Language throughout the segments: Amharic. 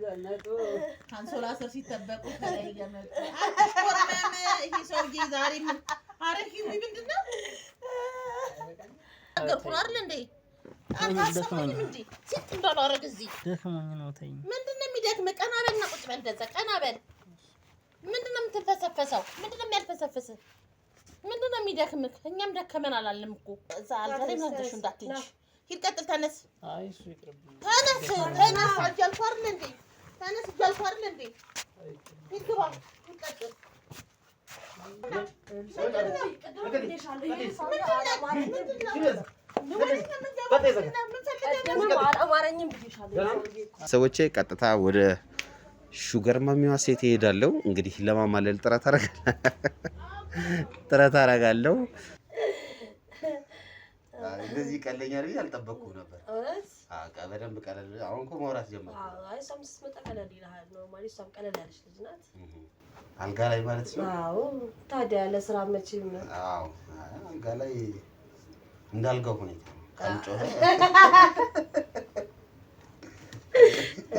ዘነጡ አንሶላ ስር ሲጠበቁ ከላይ እየመጡ ይሄ ሰውዬ ዛሬ ምን አረኪ ምንድን ነው ገርኩን አይደል እንዴ አታስፈኝ እንዴ ሲት እንዳላረግ እዚህ ደክሞኝ ነው ተይኝ ምንድነው የሚደክም ቀና በልና ቁጭ በል እንደዛ ቀና በል ምንድነው የምትፈሰፈሰው ምንድነው የሚያልፈሰፍስ ምንድነው የሚደክምክ እኛም ደከመን አላለም እኮ እዛ አልጋሪ ምንድነው እንዳትጂ ሂድ ቀጥል ተነስ አይ እሱ ይቅርብኝ ተነስ አጃልኩ አይደል እንዴ ተነስ አጃልኩ አይደል እንዴ ሂድ ግባ ቀጥል ሰዎቼ ቀጥታ ወደ ሹገር ማሚዋ ሴት እሄዳለሁ እንግዲህ ለማማለል ጥረት አደርጋለሁ እንደዚህ ቀለኛል ብዬ አልጠበቅኩም ነበር አቃ በደንብ ቀለል አሁን እኮ ማውራት ጀመርኩ አይ ሰምስ መጠቀለል ይላል ነው ማለት ሰም ቀለል ያለች ልጅ ናት አልጋ ላይ ማለት ነው አዎ ታዲያ ለስራ መቼም አዎ አልጋ ላይ እንዳልጋው ሁኔታ ቀንጮ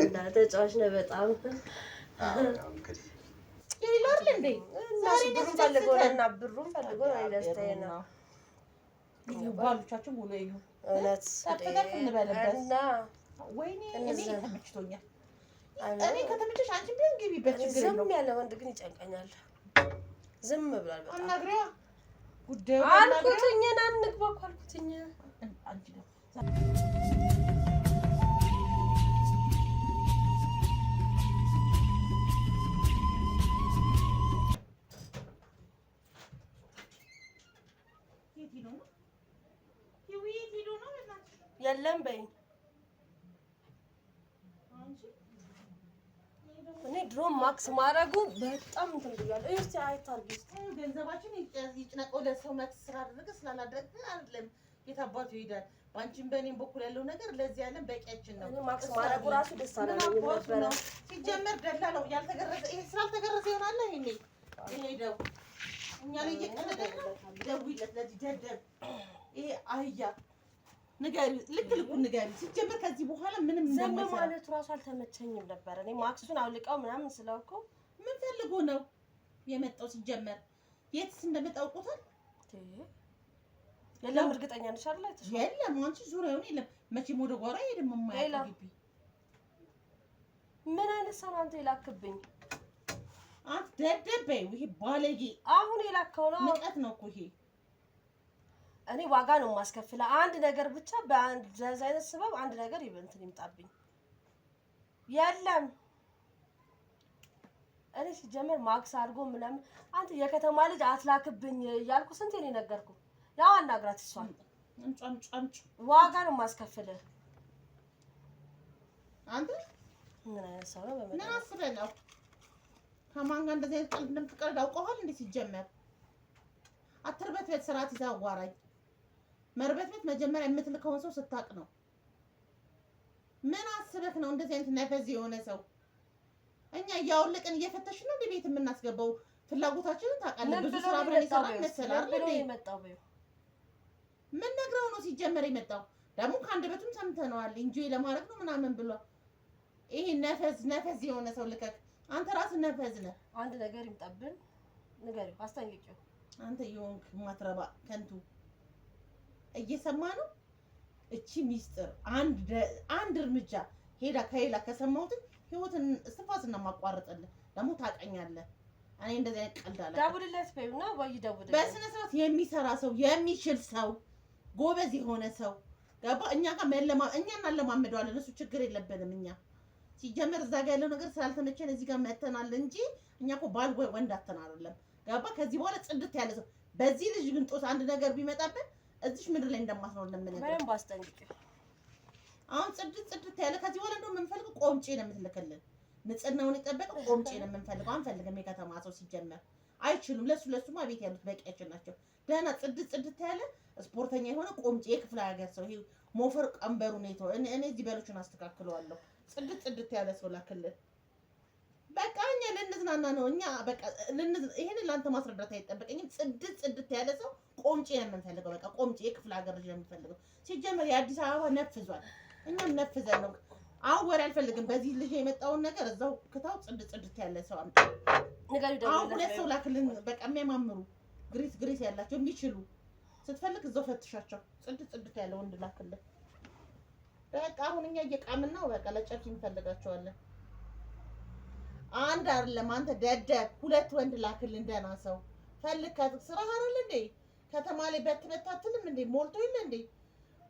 እና ተጫዋች ነው በጣም አዎ እንግዲህ ይላል እንዴ ዛሬ ብሩን ፈልጎና ብሩን ፈልጎ አይደስተኝ ነው ባሉቻችን ሙሉ ይሁን እውነት ተፈቀደ እንበለበት እና ወይኔ እኔ ተመችቶኛል እኔ ከተመቸሽ አንቺ ቢሆን ግቢበት ችግር የለውም ዝም ያለ ወንድ ግን ይጨንቀኛል ዝም ብሏል በጣም አናግሪያ ጉዳዩ አልኩትኝ አንግባ እኮ አልኩትኝ አንቺ ነው የለም በይ እኔ ድሮ ማክስ ማረጉ በጣም እንትን ብያለሁ እስቲ አይታርጊ ገንዘባችን ይጭነቀው ለሰው ማክስ ስላደረገ ስላላደረገ አይደለም የታባቱ ይሄዳል ባንቺም በእኔም በኩል ያለው ነገር ለዚህ ያለን በቂያችን ነው እኔ ማክስ ማረጉ ራሱ ደስ አላለኝ ነበር ሲጀመር ደላለው ያልተገረዘ ይሄ ስላልተገረዘ ይሆናል ይሄ ሄደው እኛ ላይ እየቀለደ ነው ደውይለት ለዚህ ደደብ ይሄ አህያ ንገሪ ልክ ንገሪ ሲጀመር ከዚህ በኋላ ምንም እንደማይሰራ ማለት ራሱ አልተመቸኝም ነበር እኔ ማክሱን አውልቀው ምናምን ስለውኩ ምን ፈልጎ ነው የመጣው ሲጀመር የትስ እንደመጣው ቆታል የለም እርግጠኛ ነሽ አይደል አይተሽ የለም አንቺ ዙሪያውን የለም መቼም ወደ ጓራ ሄደም የማያውቅ ግቢ ምን አይነት ሰው አንተ ይላክብኝ አንተ ደደበይ ይሄ ባለጌ አሁን የላከው ነው ንቀት ነው እኮ ይሄ እኔ ዋጋ ነው ማስከፍለ አንድ ነገር ብቻ በአንድ ዘዝ አይነት ሰበብ አንድ ነገር ይበንትን ይምጣብኝ የለም እኔ ሲጀመር ማክስ አድርጎ ምናምን አንተ የከተማ ልጅ አትላክብኝ ያልኩ ስንት እኔ ነገርኩ ያው አናግራት እሷን እንጫምጫምጭ ዋጋ ነው ማስከፍለ አንተ ምን አይነት ሰው ነው በመጣ ና አስበለው ከማን ጋር እንደዚህ አይነት ቀልድ እንደምትቀልድ አውቀዋል እንዴ ሲጀመር አትርበት ቤት ስርዓት ይዛዋራኝ መርበት ቤት መጀመሪያ የምትልከውን ሰው ስታቅ ነው ምን አስበክ ነው እንደዚህ አይነት ነፈዝ የሆነ ሰው እኛ ያውልቀን እየፈተሽ ነው ቤት የምናስገባው ፍላጎታችንን ታውቃለህ ብዙ ስራ አብረን ይሰራል መሰላል እንዴ የመጣው በዩ ምን ነግረው ነው ሲጀመር የመጣው ደግሞ ከአንደበቱም ሰምተነዋል እንጂ ለማድረግ ነው ምናምን ብሎ ይሄ ነፈዝ የሆነ ሰው ልከክ አንተ ራስህ ነፈዝ ነህ አንድ ነገር ይምጣብን ንገሪው አስጠንቅቂው አንተ የሆንክ ማትረባ ከንቱ እየሰማ ነው እቺ ሚስጥር አንድ እርምጃ ሄዳ ከሌላ ከሰማሁት ህይወትን እስትፋስና ማቋረጥልህ ደግሞ ታቀኛለህ እኔ እንደዚህ አይነት ቀልድ አለ ደውልለት በይውና ወይ ደውልለት በስነ ስርዓት የሚሰራ ሰው የሚችል ሰው ጎበዝ የሆነ ሰው ገባ እኛ ጋር እኛን አለማመደዋለን እሱ ችግር የለብንም እኛ ሲጀመር እዛ ጋር ያለው ነገር ስላልተመቸን እዚህ ጋር መተናል እንጂ እኛ እኮ ባል ወንድ አተናረለም ገባ ከዚህ በኋላ ጽድት ያለ ሰው በዚህ ልጅ ግን ጦስ አንድ ነገር ቢመጣበት እዚህ ምድር ላይ እንደማስኖር ለምን በደንብ አስጠንቅቂው አሁን ጽድት ያለ ከዚህ በኋላ እንደው የምንፈልገው ቆምጬ ነው የምትልከልን ንጽህናውን የጠበቀ ቆምጬ ነው የምንፈልገው አንፈልግም የከተማ ሰው ሲጀመር አይችሉም ለሱማ ቤት ያሉት በቂያችን ናቸው ደህና ጽድት ያለ ስፖርተኛ የሆነ ቆምጬ የክፍለ ሀገር ሰው ይሄ ሞፈር ቀንበሩ ነው እኔ እዚህ በሎቹን አስተካክለዋለሁ ጽድት ያለ ሰው ላክልን በቃ እኛ ለነዝናና ነው እኛ በቃ ይሄን ላንተ ማስረዳት አይጠበቀኝም ጽድት ያለ ሰው ቆምጬ ነው የምንፈልገው በቃ ቆምጬ የክፍለ ሀገር ልጅ ነው የምንፈልገው ሲጀመር የአዲስ አበባ ነፍዟል እኛም ነፍዘን ነው አሁን ወሬ አልፈልግም። በዚህ ልጅ የመጣውን ነገር እዛው ክታው ጽድት ያለ ሰው አምጣ። አሁን ሁለት ሰው ላክልን። በቃ የሚያማምሩ ግሪስ ያላቸው የሚችሉ ስትፈልግ እዛው ፈትሻቸው። ጽድት ያለ ወንድ ላክልን። በቃ አሁን እኛ እየቃምን ነው። በቃ ለጨርቅ እንፈልጋቸዋለን። አንድ አይደለም አንተ ደደብ፣ ሁለት ወንድ ላክልን። ደህና ሰው ፈልግ። ስራ አይደል እንዴ? ከተማ ላይ በትበታትልም እንዴ? ሞልቶ የለ እንዴ?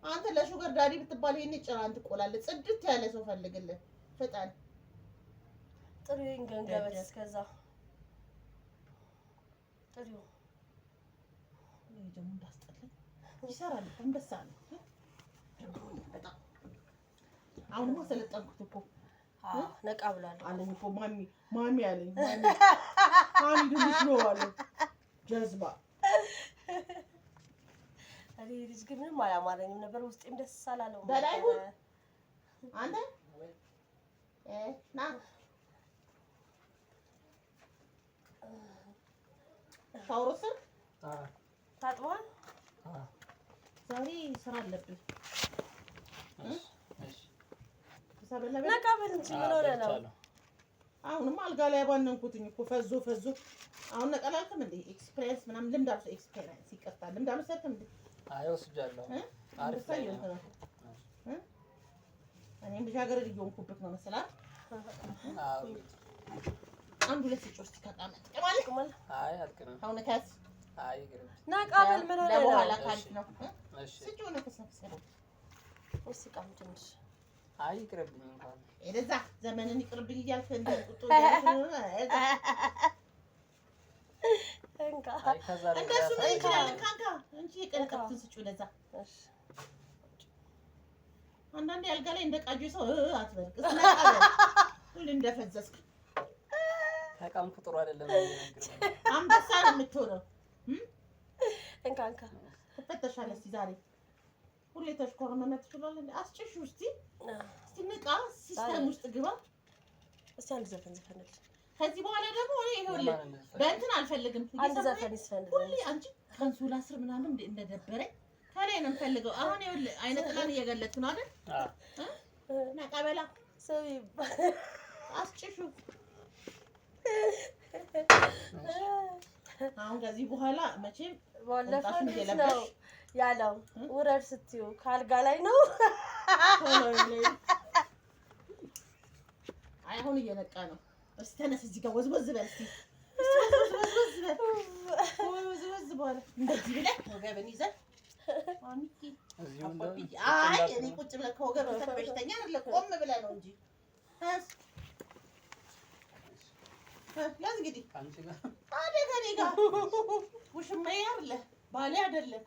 አንተ ለሹገር ዳዲ ብትባል ይሄን ጭራን ትቆላለህ። ጽድት ያለ ሰው ፈልግልን ፍጠን። ጥሪውን ገንገበት እስከዛ ጥሪው ይሄ ደግሞ እንዳስጠላኝ ይሰራል። አንበሳ ነው በጣም። አሁንማ ሰለጠንኩት እኮ ነቃ ብላለሁ አለኝ እኮ ማሚ አለኝ። ማሚ ድምፅ ነው አለ ጀዝባ። እኔ ልጅ ግን ምንም አላማረኝም ነበር። ውስጤም ደስ አላለውም። በላይ ሁን አንተ ና ታውሮስ ታጥቧል። ዛሬ ስራ አለብን። ነቃ በል እንጂ ምን ሆነህ ነው? አሁንማ አልጋ ላይ ባነንኩትኝ እኮ ፈዞ አሁን ነቀላልክም እንዴ? ኤክስፒሪየንስ ምናምን ልምድ አልኩ። ኤክስፒሪየንስ ይቀርታል። ልምድ አልወሰድክም እንዴ? አይ ወስጃለሁ። አሪፍ ነው። እኔም ልጃገረድ እየሆንኩብህ ነው መሰለህ። አንድ ሁለት ስጭ ውስጥ ተቀመጥ ማለት አይ አልቀረም። አሁን ከስ አይ ግሬ ነቃ በል ምን ሆነህ ነው? ለበኋላ ካልክ ነው። እሺ ስጭ ሆነ ከሰብሰብ እሺ ቃም ትንሽ አይ ይቅርብኝ እንኳን እዛ ዘመንን ይቅርብኝ እያልክ እንደ ቁጡ እንካ አይ ከዛ ላይ እንደሱ ነው ይችላል። ካንካ እንጂ የቀረቀቱን ስጭ ወደዛ። እሺ አንዳንዴ አልጋ ላይ እንደቃጁ ሰው አትበርቅ። ስለቃለ ሁሉ እንደፈዘዝክ ተቃምኩ ጥሩ አይደለም ነገር አንበሳ ነው የምትሆነው። እንካ እንካ ተፈተሻለህ። እስቲ ዛሬ ሁሌ ተሽኮርመመ ትችላለህ። አስጭሽ እስቲ ንቃ። ሲስተም ውስጥ ግባ። እስቲ አንድ ዘፈን ዘፈንልኝ። ከዚህ በኋላ ደግሞ እኔ ይኸውልህ በእንትን አልፈልግም። አንድ ዘፈን ይስፈልልኝ። ሁሌ አንቺ ካንሱላ ስር ምናምን እንደደበረኝ ከላይ ነው የምፈልገው። አሁን ይኸውልህ አይነ ጥላን እየገለጥክ ነው አይደል? ነቀበላ ሰው አስጭሹ። አሁን ከዚህ በኋላ መቼም ባለፈው ነው ያለው ውረድ ስትዩ ካልጋ ላይ ነው። አሁን እየነቃ ነው። እስቲ ተነስ፣ እዚህ ጋር ወዝወዝ በል እስቲ። ወዝወዝ በኋላ እንደዚህ ብለህ ወገብን ይዘህ አይ እኔ ቁጭ ብለህ ከወገብ በሽተኛ አይደለ ቆም ብለህ ነው እንጂ ያዝ እንግዲህ አንቺ ጋር ከእኔ ጋር ውሽማዬ አይደለ ባሌ አይደለም።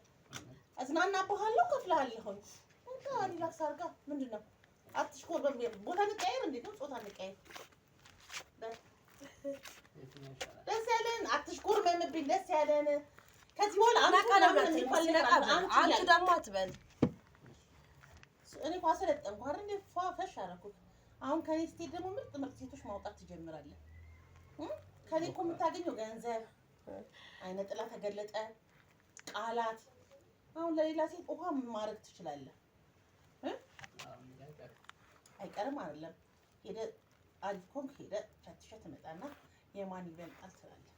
አዝናናብሃለሁ፣ እከፍልሃለሁ። እንካ ሪላክስ አድርጋ። ምንድን ነው አትሽኮር። ቦታ እንቀያየር። እንዴት ነው ጾታ እንቀያየር። ደስ ያለን አትሽኮር። መምብኝ ደስ ያለን። ከዚህ በኋላ አንቺ ደግሞ አትበል። እኔ እኮ አሰለጠንኩ አይደል? ፈሽ አደረኩት። አሁን ከኔ ስትሄድ ደግሞ ምርጥ ሴቶች ማውጣት ትጀምራለህ። ከኔ እኮ የምታገኘው ገንዘብ፣ አይነ ጥላ ተገለጠ፣ ቃላት። አሁን ለሌላ ሴት ውሃ ማድረግ ትችላለህ። አይቀርም አይደለም። ሄደህ አልኮም ሄደህ ፈትሸህ ትመጣና የማን ይበልጣል ትላለህ።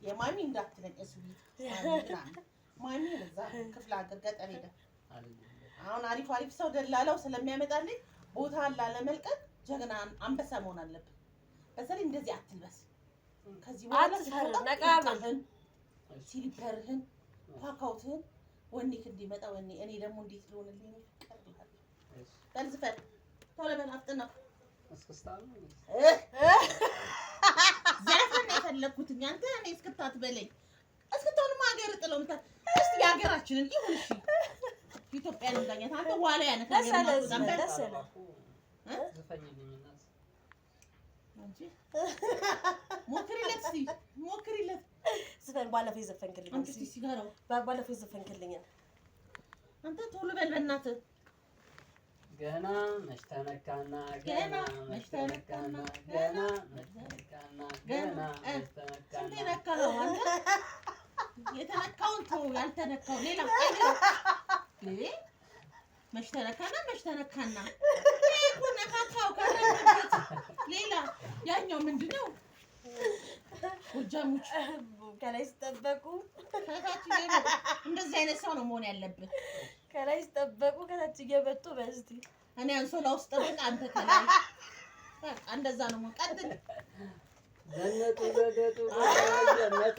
የማሚ እንዳትለኝ እሱ ማሚ እዛ ክፍለ ሀገር ገጠር ሄደህ አሁን አሪፍ ሰው ደላላው ስለሚያመጣልኝ ቦታ ላለመልቀቅ ጀግና አንበሳ መሆን አለብን። በተለይ እንደዚህ አትልበስ። ከዚህ በኋላ ስትወጣ ሲሊፐርህን ፓካውትህን ወኔክ እንዲመጣ ወኔ እኔ ደግሞ እንዴት ልሆንልኝ ይቀርልሃል። በልዝፈን ቶሎ በል አፍጥና ዘፈን ነው የፈለኩት አንተ እኔ እስክታት በለኝ። እስክታውንማ ሀገር ጥለው ምታ እስቲ የሀገራችንን ይሁን እሺ ኢትዮጵያን እንዳኛት አንተ ዋላ ያነካ ነገር ዘፈን ዘፈኝልኝና አንቺ ሞክሪለት እስቲ ሞክሪለት። ዘፈን ባለፈው ዘፈንክልኝ አንቺ እስቲ ሲጋራው ባለፈው ዘፈንክልኝ አንተ ቶሎ በል በእናትህ። ገና መች ተነካና ገና መች ተነካና ገና መች ተነካና ገና መች ተነካና ስንት ነካኸው አንተ? የተነካውን ተው፣ ያልተነካው ሌላ መች ተነካና መች ተነካና እኮ ነካካው ምንድነው? ጎጃሞች ከላይ ሲጠበቁ ከታች እንደዚህ አይነት ሰው ነው መሆን ያለብን። ከላይ ሲጠበቁ ከታች እየመጡ በስቲ እኔ አንሶላ ውስጥ ጠብቅ፣ አንተ ከላይ በቃ እንደዛ ነው። ቀጥል። ዘነጡ ዘነጡ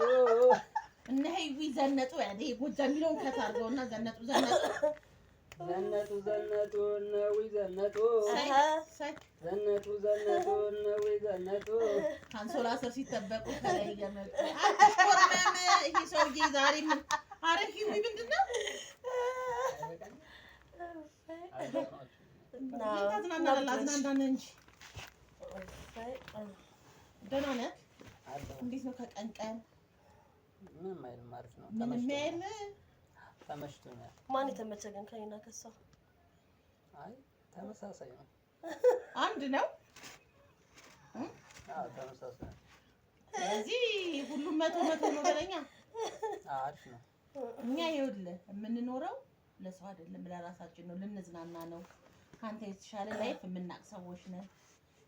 እነ ሄዊ ዘነጡ ያኔ ጎጃም የሚለውን ከታርገውና ዘነጡ ዘነጡ እነዊ ዘነጡ ዘነጡ እነዊ ዘነጡ አንሶላ ስር ሲጠበቁ ከላይ እየመጡ አትቆርመም። ይሄ ሰውዬ ዛሬ ምን ኧረ ሂዊ ምንድን ነው? ታዝናናለህ? አዝናናን እንጂ ደህና ነህ? እንዴት ነው ከቀን ቀን? ምንም አይልም፣ አሪፍ ነው። ምንም ያህል ተመችቶኛል። ማን የተመቸ ግን ከእኔና ከእሷ? አይ ተመሳሳይ ነው። አንድ ነው። አዎ ተመሳሳይ ነው። ስለዚህ ሁሉም መቶ ነው በለኛ። አሪፍ ነው። እኛ ይኸውልህ የምንኖረው ለሰው አይደለም ለራሳችን ነው፣ ልንዝናና ነው። ካንተ የተሻለ ላይፍ የምናውቅ ሰዎች ነን።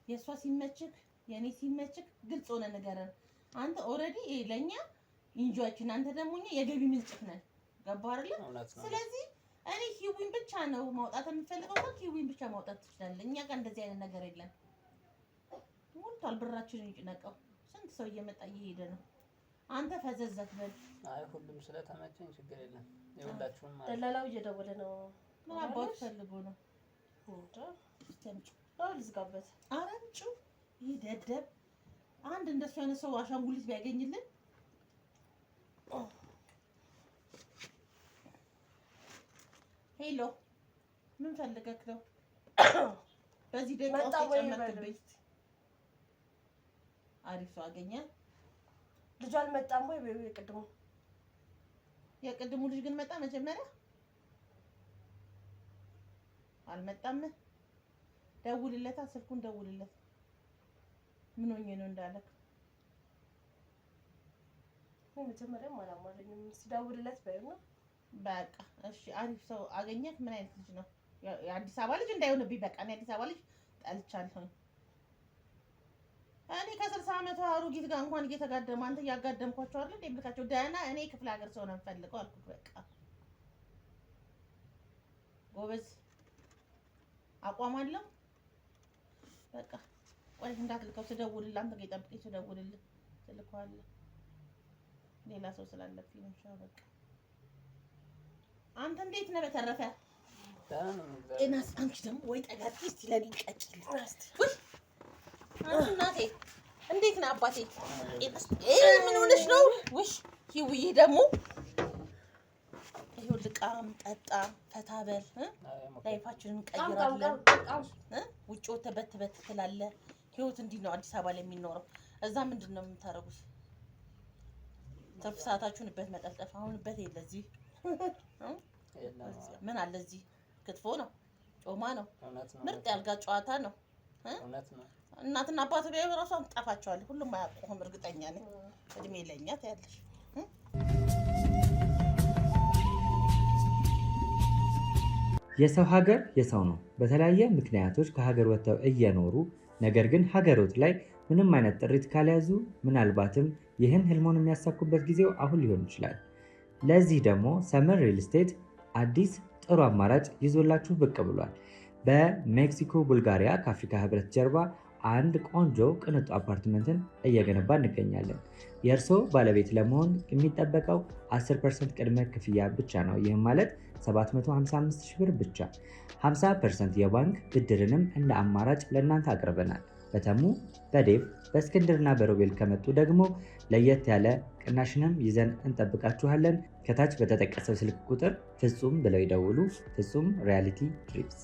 የእሷ ሲመችክ የኔ ሲመችክ ግልጽ ሆነ ንገረን። አንተ ኦልሬዲ ለኛ ኢንጆያችን፣ አንተ ደግሞ እኛ የገቢ ምንጭክ ነን። ገባህ አይደል? ስለዚህ እኔ ሂዊን ብቻ ነው ማውጣት የምፈልገው። ሂዊን ብቻ ማውጣት ትችላለህ። እኛ ጋር እንደዚህ አይነት ነገር የለም። ሞልቷል፣ ብራችንን ይጭነቀው። ስንት ሰው እየመጣ እየሄደ ነው። አንተ ፈዘዝ አትበል። አይ ሁሉም ስለተመቸኝ ችግር የለም። የሁላችሁም ማለት ደላላው እየደወለ ነው። ምን አባቱ ፈልጎ ነው? ልዝጋበት። ኧረ አምጪው። ይሄ ደደብ አንድ እንደሱ አይነት ሰው አሻንጉሊት ቢያገኝልን። ሄሎ ምን ፈልገክ ነው? በዚህ ደቂቃ ውስጥ የጨመርክብኝ። አሪፍ ሰው አገኘ። ልጁ አልመጣም ወይ? የቅድሙ ልጅ ግን መጣ መጀመሪያ? አልመጣም። ደውልለታ፣ ስልኩን ደውልለት። ምን ሆኜ ነው እንዳለክ። መጀመሪያም አላማረኝም። ሲደውልለት በይው ነው በቃ። እሺ አሪፍ ሰው አገኘክ። ምን አይነት ልጅ ነው? የአዲስ አበባ ልጅ እንዳይሆንብኝ በቃ። እኔ አዲስ አበባ ልጅ ጠልቻለሁ። እኔ ከ60 ዓመቷ አሮጊት ጋር እንኳን እየተጋደሙ አንተ እያጋደምኳቸው አይደል እንዴ? ብልካቸው ደህና። እኔ ክፍለ ሀገር ሰው ነው የምፈልገው አልኩት። በቃ ጎበዝ አቋም አለው። በቃ ቆይ እንዳትልከው፣ ትደውልልህ። አንተ ጋር ጠብቄ ትደውልልህ፣ ትልከዋለህ። ሌላ ሰው ስላለብኝ ነው። ሻው በቃ አንተ እንዴት ነህ? በተረፈ ጤናስ? አንቺ ደግሞ ወይ ጠጋት እስቲ ለኔ ቀጭል ውይ እናቴ እንዴት ነህ? አባቴ ምን ሆነሽ ነው? ውይ ሂውዬ ደግሞ ይኸው ልቃም፣ ጠጣ፣ ፈታ በል። ላይፋችንን እንቀይራለን። ውጭ ወተህ በት ትላለህ። ህይወት እንዲህ ነው አዲስ አበባ ላይ የሚኖረው። እዛ ምንድን ነው የምታደርጉት? ትርፍ ሰዓታችሁን በት መጠፍጠፍ። አሁን በት የለ እዚህ ምን አለ እዚህ? ክትፎ ነው፣ ጮማ ነው፣ ምርጥ ያልጋ ጨዋታ ነው። እናትና አባቱ ቢያዩ እራሱ ጠፋቸዋለህ። ሁሉም አያውቁህም፣ እርግጠኛ ነኝ። እድሜ ለኛ ታያለሽ። የሰው ሀገር የሰው ነው። በተለያየ ምክንያቶች ከሀገር ወጥተው እየኖሩ ነገር ግን ሀገሮት ላይ ምንም አይነት ጥሪት ካልያዙ ምናልባትም ይህን ህልሞን የሚያሳኩበት ጊዜው አሁን ሊሆን ይችላል። ለዚህ ደግሞ ሰመር ሪል ስቴት አዲስ ጥሩ አማራጭ ይዞላችሁ ብቅ ብሏል። በሜክሲኮ ቡልጋሪያ ከአፍሪካ ህብረት ጀርባ አንድ ቆንጆ ቅንጡ አፓርትመንትን እየገነባ እንገኛለን። የእርስዎ ባለቤት ለመሆን የሚጠበቀው 10% ቅድመ ክፍያ ብቻ ነው። ይህም ማለት 755,000 ብር ብቻ። 50% የባንክ ብድርንም እንደ አማራጭ ለእናንተ አቅርበናል። በተሙ በዴቭ በእስክንድርና በሮቤል ከመጡ ደግሞ ለየት ያለ ቅናሽንም ይዘን እንጠብቃችኋለን። ከታች በተጠቀሰው ስልክ ቁጥር ፍጹም ብለው ይደውሉ። ፍጹም ሪያሊቲ ትሪፕስ።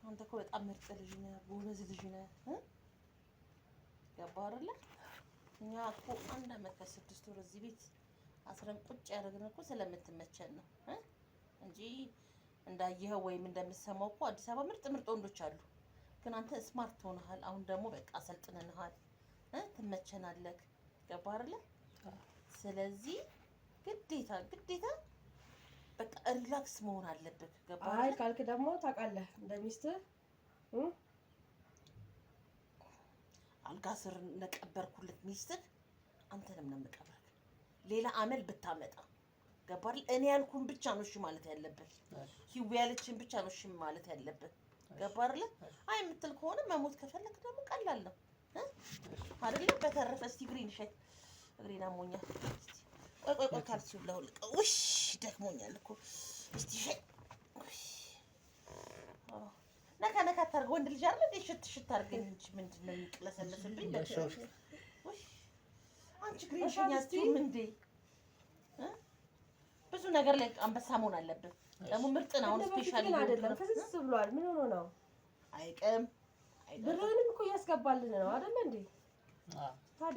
አንተ እኮ በጣም ምርጥ ልጅ ነህ፣ ጎበዝ ልጅ ነህ። ገባህ አይደለ? እኛ እኮ 1 ዓመት ከ6 ወር እዚህ ቤት አስረን ቁጭ ያደረግን እኮ ስለምትመቸን ነው እንጂ እንዳየኸው ወይም እንደምትሰማው እኮ አዲስ አበባ ምርጥ ወንዶች አሉ። ግን አንተ ስማርት ሆነሃል። አሁን ደግሞ በቃ አሰልጥነንሃል፣ ትመቸናለህ። ገባህ አይደለ? ስለዚህ ግዴታ በቃ ሪላክስ መሆን አለብህ። ገባህ? አይ ካልክ ደግሞ ታውቃለህ እንደሚስትህ አልጋ ስር ነቀበርኩለት ሚስትህ አንተንም ነው የምቀበርክ። ሌላ አመል ብታመጣ ገባህ? እኔ ያልኩን ብቻ ነው እሺ ማለት ያለብህ። ሂው ያለችን ብቻ ነው እሺ ማለት ያለብህ። ገባህ? አይ የምትል ከሆነ መሞት ከፈለክ ደግሞ ቀላል ነው አይደል? በተረፈ እስቲ ግሪን ሸት እግሬን አሞኛል። ቆይ ካልሲው ላውልቀው። ውሽ ደክሞኛል እኮ እስቲ ሸይ ነካ ታርገው። ወንድ ልጅ አይደል እንዴ? ሽት አድርገኝ እንጂ ምንድነው የሚቅለሰለስብኝ? ውይ አንቺ ግሪን ሸኛስቲም እንዴ ብዙ ነገር ላይ አንበሳ መሆን አለብን። ደግሞ ምርጥ ነው። አሁን ስፔሻሊ አይደለም ፍስስ ብሏል። ምን ሆኖ ነው? አይቀም ብርህንም እኮ እያስገባልን ነው አይደል እንዴ?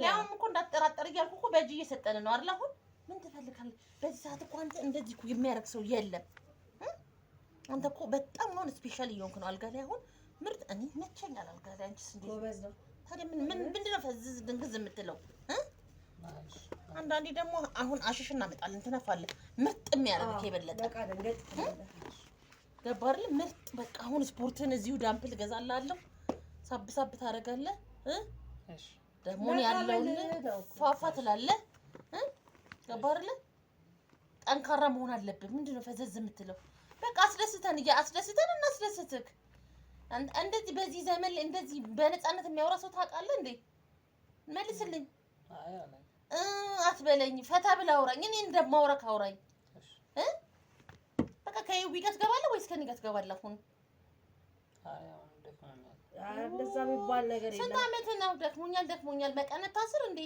ያውም እኮ እንዳትጠራጠር እያልኩ እኮ በእጅ እየሰጠን ነው አይደል? አሁን ምን ትፈልጋለህ? በዚህ ሰዓት እኮ አንተ እንደዚህ እኮ የሚያደርግ ሰው የለም። አንተ እኮ በጣም ነው ስፔሻል እየሆንክ ነው አልጋ ላይ። አሁን ምርጥ እኔ መቸኛል አልጋ ላይ። አንቺስ እንዴት ጎበዝ ነው ታዲያ? ምንድን ነው ፈዝዝ ድንግዝ የምትለው? አንዳንዴ ደግሞ አሁን አሽሽ እናመጣለን ትነፋለህ። ምርጥ የሚያደርግህ የበለጠ በቃ ደንገጥ ገባህ አይደል? ምርጥ በቃ አሁን ስፖርትን እዚሁ ዳምፕል እገዛልሃለሁ። ሳብ ታደርጋለህ። ደግሞ ያለውን ፏፏ ትላለህ። ገባህ አይደል? ጠንካራ መሆን አለብህ። ምንድን ነው ፈዘዝ የምትለው? በቃ አስደስተን እናስደስትክ። እንደዚህ በዚህ ዘመን ላይ እንደዚህ በነፃነት የሚያወራ ሰው ታውቃለህ እንዴ? መልስልኝ። አትበለኝ። ፈታ ብለህ አውራኝ። እኔ እንደማውራክ አውራኝ። በቃ ከይዊ ጋር ትገባለህ ወይስ ከኔ ጋር ትገባለህ? አሁን እንደዛ የሚባል ነገር የለም። ስንት ዓመት ነው? ደክሞኛል መቀነት ታስር እንዴ?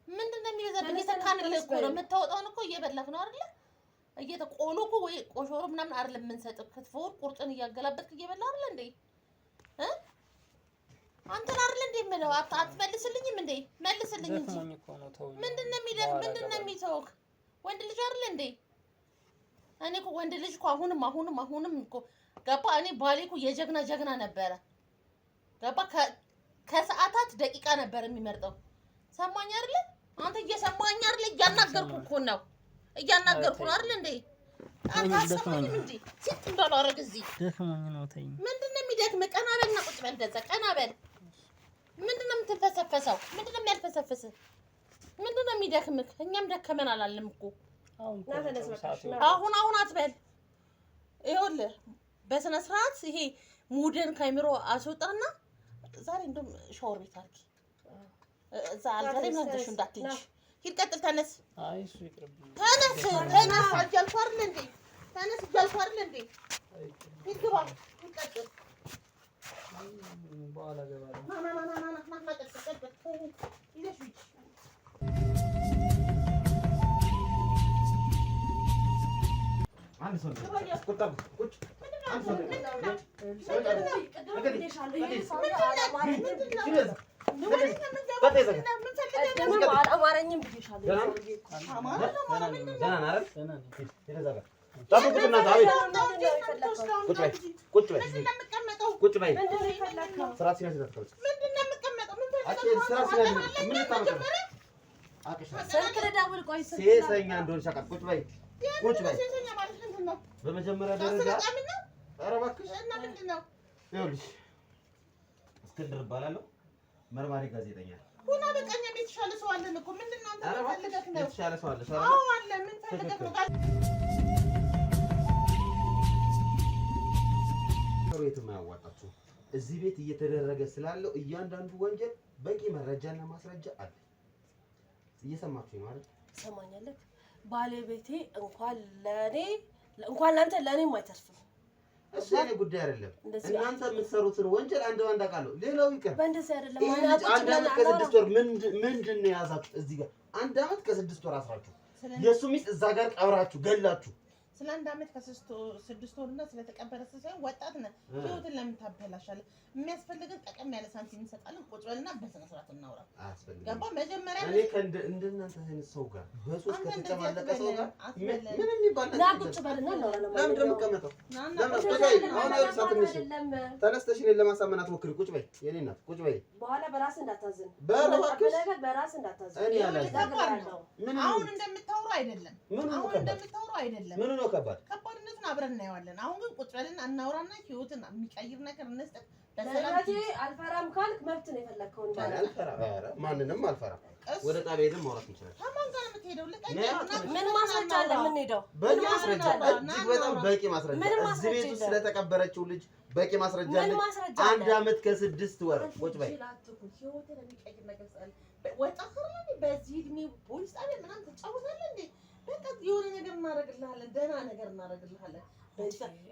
ምንድን ነው የሚበዛብህ? እየተካንልህ እኮ ነው። የምታወጣውን እኮ እየበላክ ነው አይደለ? እየተቆሎ እኮ ወይ ቆሾሮ ምናምን አይደለም የምንሰጥህ። ክትፎውን ቁርጥን እያገላበጥክ እየበላህ አይደለ እንዴ? አንተን አይደል እንዴ የምለው? አትመልስልኝም እንዴ? መልስልኝ እንጂ ምንድን ነው የሚደክ? ምንድን ነው የሚተውክ? ወንድ ልጅ አይደል እንዴ? እኔ እኮ ወንድ ልጅ እኮ አሁንም እኮ ገባ። እኔ ባሌ እኮ የጀግና ነበረ። ገባ። ከሰዓታት ደቂቃ ነበር የሚመርጠው። ሰማኝ አይደል? አንተ እየሰማኝ አይደል? እያናገርኩ ነው አይደል እንዴ? አንተ አሰማኝም እንዴ? ሲት እንዳላረግ እዚህ ደክሞኝ ነው። ተይኝ። ምንድን ነው የሚደክምህ? ቀና በልና ቁጭ በል። እንደዛ ቀና በል። ምንድን ነው የምትፈሰፈሰው? ምንድን ነው የሚያልፈሰፍስህ? ምንድን ነው የሚደክምህ? እኛም ደከመን አላለም እኮ። አሁን አትበል። ይኸውልህ በስነ ስርዓት ይሄ ሙድን ካይምሮ አስወጣና ዛሬ እንደውም ሻወር ቤት አድርጊ። እዛ አልጋ ላይ ምናምን እንዳትሄጂ። ሂድ፣ ቀጥል፣ ተነስ። አይ እሱ ይቅርብኝ። ተነስ እያልኩ አይደል እንዴ? ተነስ እያልኩ አይደል እንዴ? ሂድ፣ ግባ፣ ሂድ፣ ቀጥል። በኋላ ገባለሁ። ና ቀጥል። ይዘሽ ሂጂ። አንድ ሰው ቁጭ አላማረኝም ብዬሻለሁ። ሴሰኛ እንደሆነ ሻቃል። ቁጭ በይ ቁጭ በይ። በመጀመሪያ ደረጃ ኧረ እባክሽ ይኸውልሽ፣ እስክንድር እባላለሁ። መርማሪ ጋዜጠኛ ሁና በቃኛ። የተሻለ ሰው አለን እኮ። ምንድን ነው አንተ ፈልገህ ነው? የተሻለ ሰው አለ። አዎ አለ። ምን ፈልገህ ነው? የትም አያዋጣችሁም። እዚህ ቤት እየተደረገ ስላለው እያንዳንዱ ወንጀል በቂ መረጃና ማስረጃ አለ። እየሰማችሁ ነው አይደል? ትሰማኛለህ? ባለቤቴ እንኳን ለአንተ ለእኔም አይተርፍም። እሱ የኔ ጉዳይ አይደለም። እናንተ የምትሰሩትን ወንጀል አንድ ባንድ አውቃለሁ። ሌላው ይቀር። በእንደዚህ አይደለም። አንድ ዓመት ከ6 ወር ምንድን ነው የያዛችሁት? እዚህ ጋር 1 ዓመት ከ6 ወር አስራችሁ የእሱ ሚስት እዛ ጋር ቀብራችሁ ገላችሁ ስለ 1 ዓመት ከ6 ወርና ስለተቀበረ ሳይሆን ወጣት ነህ። ህይወትን ለምን ታበላሻለህ? የሚያስፈልገን ጠቀም ያለ ሳንቲም እንሰጣለን። ቁጭ በልና በስነ ስርዓት እናውራ። ገባ? መጀመሪያ እኔ እንደናንተ አይነት ሰው ጋር በሶስት ከተጨማለቀ ሰው ጋር ምንም ይባል ና ቁጭ በልና እናውራ። ለምን እንደምቀመጠው ተነስተሽ እኔን ለማሳመን አትሞክሪ። ቁጭ በይ የኔ እናት ቁጭ በይ። በኋላ በራስህ እንዳታዝን። በራስህ እንዳታዝን። እኔ ያላዝን አሁን እንደምታወራው አይደለም። አሁን እንደምታወራው አይደለም። ምን ነው ከባድ ከባድነቱን አብረን እናየዋለን። አሁን ግን ቁጭ በልና እናውራና ህይወትን የሚቀይር ነገር እንስጥ። በሰላም አልፈራም ካልክ መብት ነው የፈለከውን ማለት አልፈራም። ኧረ ማንንም አልፈራም። ወደ ጣቢያ ሄደን ማውራት እንችላለን። ከማን ጋር ነው የምትሄደው? ምን ማስረጃ አለ? የምንሄደው በቂ ማስረጃ፣ እጅግ በጣም በቂ ማስረጃ። እዚህ ቤት ውስጥ ስለተቀበረችው ልጅ በቂ ማስረጃ አለ። 1 ዓመት ከ6 ወር ቁጭ በይ። ህይወትን የሚቀይር ነገር ስላለ ወጣት ሆነህ በዚህ እድሜ ፖሊስ ጣቢያ ምናምን ትጫወታለህ እንዴ? በቃ የሆነ ነገር እናደርግልሃለን፣ ደህና ነገር እናደርግልሃለን።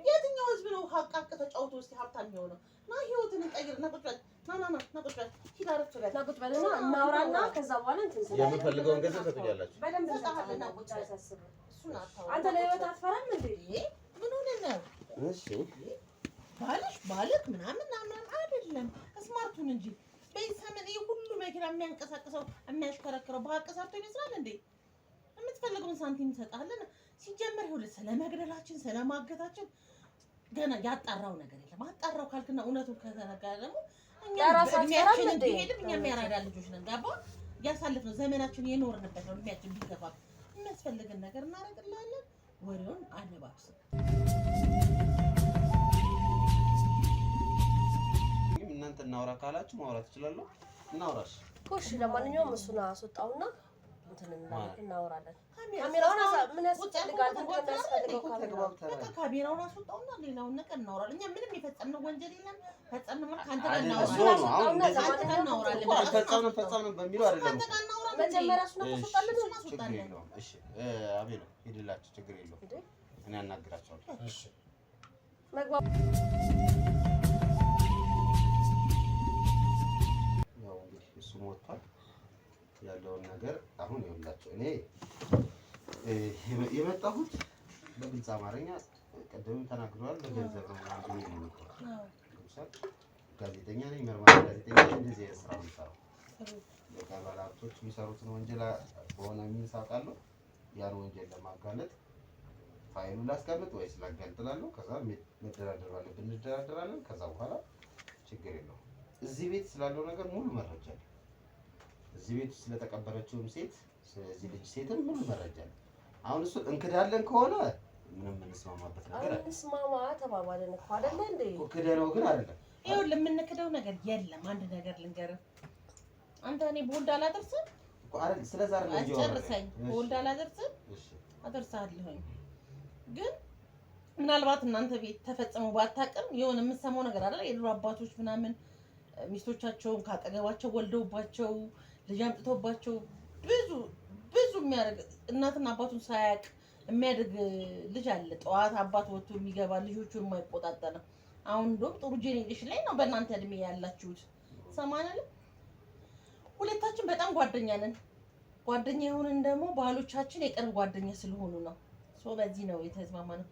የትኛው ህዝብ ነው ሀቅ ተጫውቶ እስኪ ሀብታም የሚሆነው? ና ህይወትን እንቀይር። ና ቁጭ በል። ና ቁጭ በል። ሂድ አረፍ በል። ና ቁጭ በልና እናውራና ከዛ በኋላ እንትን ስለዚህ የምፈልገውን ገንዘብ ትሰጡኛላችሁ። በደንብ እንሰጣለን። ና ቁጭ በል። እሱን አታውራ። አንተ ለህይወት አትፈራም እንዴ? ምን ሆነህ ነው? እሺ ባልክ ምናምን አይደለም ስማርቱን እንጂ በዚህ ዘመን ይሄ ሁሉ መኪና የሚያንቀሳቅሰው የሚያሽከረክረው በሀቅ ሰርቶ ይመስላል እንዴ? የምትፈልገውን ሳንቲም እንሰጣለን። ሲጀመር ይኸውልህ ስለመግደላችን ስለማገታችን ገና ያጣራው ነገር የለም። አጣራው ካልክና እውነቱን ከተነገረ ደግሞ እኛ እድሜያችን ቢሄድም እኛ የሚያራዳ ልጆች ነን። ገባ? ያሳለፍነው ዘመናችን የኖርንበት ነው። እድሜያችን ቢገፋ የሚያስፈልግን ነገር እናደርግልሃለን። ወሬውን አነባብስ። እናንተ እናውራ ካላችሁ ማውራት እችላለሁ። እናውራሽ ኮሽ ለማንኛውም እሱን አስወጣውና እንትን እናወራለን። ካሜራውን ምን ያስፈልጋል? ካሜራውን አስወጣውና ሌላውን ነገር እናወራለን። እኛ ምንም የፈጸምነው ወንጀል የለም። ፈጸምን ማለት ካንተ ጋር እናወራለን። ፈጸምን በሚለው አይደለም። መጀመሪያ እሱን አስወጣለን። እሺ አቤሎ ሂድላችሁ፣ ችግር የለውም። እኔ አናግራቸዋለሁ። እሺ ያው እንግዲህ እሱ ሞቷል። ያለውን ነገር አሁን ይኸውላችሁ እኔ የመጣሁት በግልጽ አማርኛ ቀደም ተናግረዋል። በገንዘብ ነው አንዱ የሚመጣው ጋዜጠኛ ነኝ፣ መርማሪ ጋዜጠኛ ነኝ። እንደዚህ የስራ የምሰራው የቀበሌ ሀብቶች የሚሰሩትን ወንጀል በሆነ ሚንስ አውቃለሁ። ያን ወንጀል ለማጋለጥ ፋይሉ ላስቀምጥ ወይስ ላጋልጥላለሁ? ከዛ መደራደር ባለብን እንደራደራለን። ከዛ በኋላ ችግር የለውም። እዚህ ቤት ስላለው ነገር ሙሉ መረጃ አለ። እዚህ ቤት ስለተቀበረችውም ሴት ስለዚህ ልጅ ሴትም ሙሉ መረጃ አለ። አሁን እሱ እንክዳለን ከሆነ ምንም እንስማማበት ነገር አለ። እንስማማ ተባባልን እኮ አይደለ እንዴ? ክደነው ግን አይደለም። ይኸውልህ የምንክደው ነገር የለም። አንድ ነገር ልንገርህ። አንተ እኔ በወልድ አላደርስም እኮ አይደል? ስለዛ አይደለም እንጂ አስጨርሰኝ። በወልድ አላደርስም። እሺ አደርሳለሁኝ። ግን ምናልባት እናንተ ቤት ተፈጽሞ ባታውቅም የሆነ የምትሰማው ነገር አይደል? የድሮ አባቶች ምናምን ሚስቶቻቸውን ካጠገባቸው ወልደውባቸው ልጅ አምጥተውባቸው ብዙ የሚያደርግ እናትና አባቱን ሳያውቅ የሚያድግ ልጅ አለ። ጠዋት አባት ወጥቶ የሚገባ ልጆቹን የማይቆጣጠር ነው። አሁን እንደውም ጥሩ ጄኔሬሽን ላይ ነው በእናንተ እድሜ ያላችሁት። ሰማናል። ሁለታችን በጣም ጓደኛ ነን። ጓደኛ የሆንን ደግሞ ባሎቻችን የቅርብ ጓደኛ ስለሆኑ ነው። በዚህ ነው የተስማማነው።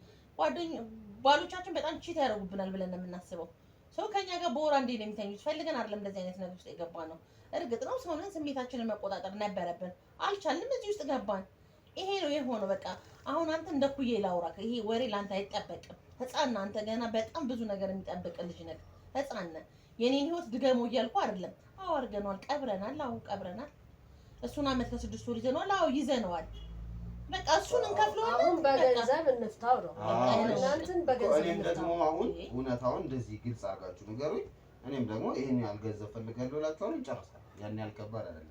ባሎቻችን በጣም ቺት ያደርጉብናል ብለን ነው የምናስበው። ሰው ከኛ ጋር በወር አንዴ ነው የሚተኙት። ፈልገን አይደለም እንደዚህ አይነት ነገር ውስጥ የገባ ነው። እርግጥ ነው ሰውነን ስሜታችንን መቆጣጠር ነበረብን፣ አልቻልንም። እዚህ ውስጥ ገባን። ይሄ ነው የሆነው። በቃ አሁን አንተ እንደ ኩዬ ላውራክ። ይሄ ወሬ ላንተ አይጠበቅም። ህፃን አንተ ገና በጣም ብዙ ነገር የሚጠብቅ ልጅ ነህ። ህፃን ነህ። የኔን ህይወት ድገሞ እያልኩ አይደለም። አዎ አድርገነዋል፣ ቀብረናል። አዎ ቀብረናል። እሱን 1 ዓመት ከ6 ወር ይዘነዋል። አዎ ይዘነዋል። በቃ እሱን እንከፍለዋለን። አሁን በገንዘብ እንፍታው ነው። እናንተን በገንዘብ እኔም ደግሞ አሁን እውነታውን እንደዚህ ግልጽ አድርጋችሁ ንገሩኝ። እኔም ደግሞ ይሄን ያህል ገንዘብ ፈልጋለሁ እላችኋለሁ። ይጨርሳል። ያን ያህል ከባድ አይደለም።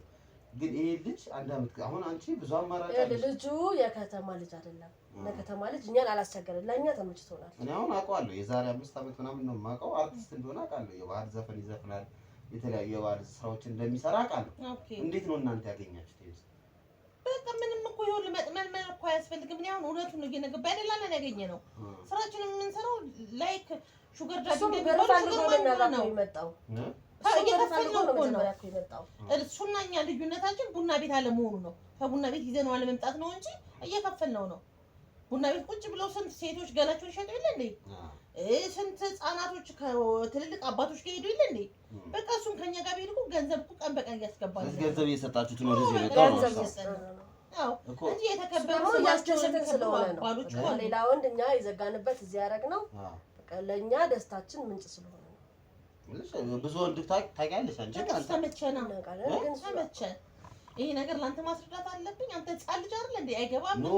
ግን ይሄ ልጅ 1 ዓመት አሁን አንቺ ብዙ አማራጭ አለ። ልጁ የከተማ ልጅ አይደለም። ለከተማ ልጅ እኛን አላስቸገረም። ለእኛ ተመችቶናል። እኔ አሁን አውቀዋለሁ። የዛሬ 5 ዓመት ምናምን ነው የማውቀው። አርቲስት እንደሆነ አውቃለሁ። የባህል ዘፈን ይዘፍናል። የተለያዩ የባህል ስራዎችን እንደሚሰራ አውቃለሁ። እንዴት ነው እናንተ ያገኛችሁት? በቃ ምንም እኮ ይሁን መልመል እኮ አያስፈልግም። እኔ አሁን እውነቱን ነው እየነገ በደላለን ያገኘነው ስራችንን የምንሰራው ላይክ ሹገር ዳዲ ነው የመጣው። እየከፈልነው እኮ ነው የመጣው። እሱና እኛ ልዩነታችን ቡና ቤት አለመሆኑ ነው። ከቡና ቤት ይዘነው አለመምጣት ነው እንጂ እየከፈልነው ነው። ቡና ቤት ቁጭ ብለው ስንት ሴቶች ገላቸውን ይሸጡ የለ እንዴ? ስንት ህጻናቶች ከትልልቅ አባቶች ጋር ሄዱ የለ እንዴ? በቃ እሱን ከኛ ጋር ቢሄዱ ገንዘብ እኮ ቀን በቀን እያስገባል። ገንዘብ እየሰጣችሁት ነው ወደዚህ የመጣው ነው። አዎ እንጂ የተከበሩ ያስደሰተን ስለሆነ ነው። ሌላ ወንድ እኛ የዘጋንበት እዚህ ያደረግነው በቃ ለኛ ደስታችን ምንጭ ስለሆነ ነው። ብዙ ወንድ ታውቂያለሽ አንቺ ተመቸና ተመቸን። ይሄ ነገር ላንተ ማስረዳት አለብኝ። አንተ ህፃን ልጅ አይደል እንዴ? አይገባም ነው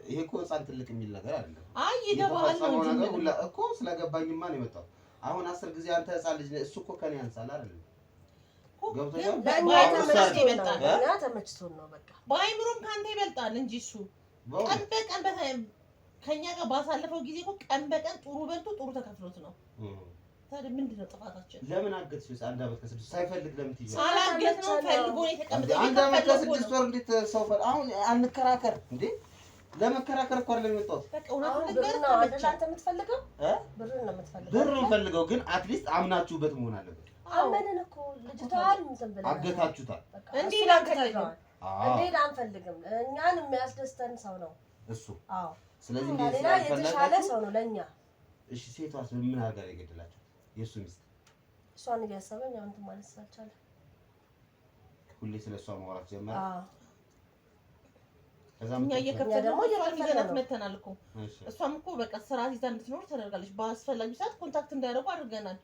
ይሄ እኮ ህፃን ትልቅ የሚል ነገር አይደለም። አይ ይገባል ነው እንጂ እኮ ስለገባኝማ ነው የመጣው። አሁን 10 ጊዜ አንተ ህፃን ልጅ እሱ እኮ ከኔ ያንሳል አይደል? ገብቶኛል። ተመችቶን ነው በቃ በአይምሮም ካንተ ይበልጣል እንጂ እሱ ቀን በቀን ከኛ ጋር ባሳለፈው ጊዜ እኮ ቀን በቀን ጥሩ በልቶ ጥሩ ተከፍሎት ነው። ታዲያ ምንድነው ጥፋታችን? ለምን አገትሽ? 1 ዓመት ከ6 ሳይፈልግ ለምን ትይዣለሽ? አላገት ነው ፈልጎ ነው የተቀመጠው። 1 ዓመት ከ6 ወር እንዴት ሰው አሁን አንከራከር እንዴ? ለመከራከር እኮ አይደለም የመጣሁት። በቃ እውነቱን ነገር ነው አይደል? አንተ የምትፈልገው ብር ነው የምትፈልገው። ብር ፈልገው ግን አትሊስት አምናችሁበት መሆን አለበት። አመንን እኮ ልጅቷን እንትን ብለህ አገታችሁታል። እንዴ አንፈልግም። እንዴ አንፈልግም። እኛን የሚያስደስተን ሰው ነው እሱ። አዎ ስለዚህ እንዴ ሌላ የተሻለ ሰው ነው ለኛ። እሺ ሴቷስ ምን አድርጋ ነው የገደላቸው? የሱ ሚስት እሷን እያሰበኝ አሁን ማለት ስላልቻለ ሁሌ ስለሷ ማውራት ጀመረ። አዎ ከዛም እኛ እየከፈልን ደግሞ እየከፈልን መተናል እኮ። እሷም እኮ በቃ ስራ ይዛ እንድትኖር ተደርጋለች። በአስፈላጊ ሰዓት ኮንታክት እንዳያደርጉ አድርገናል።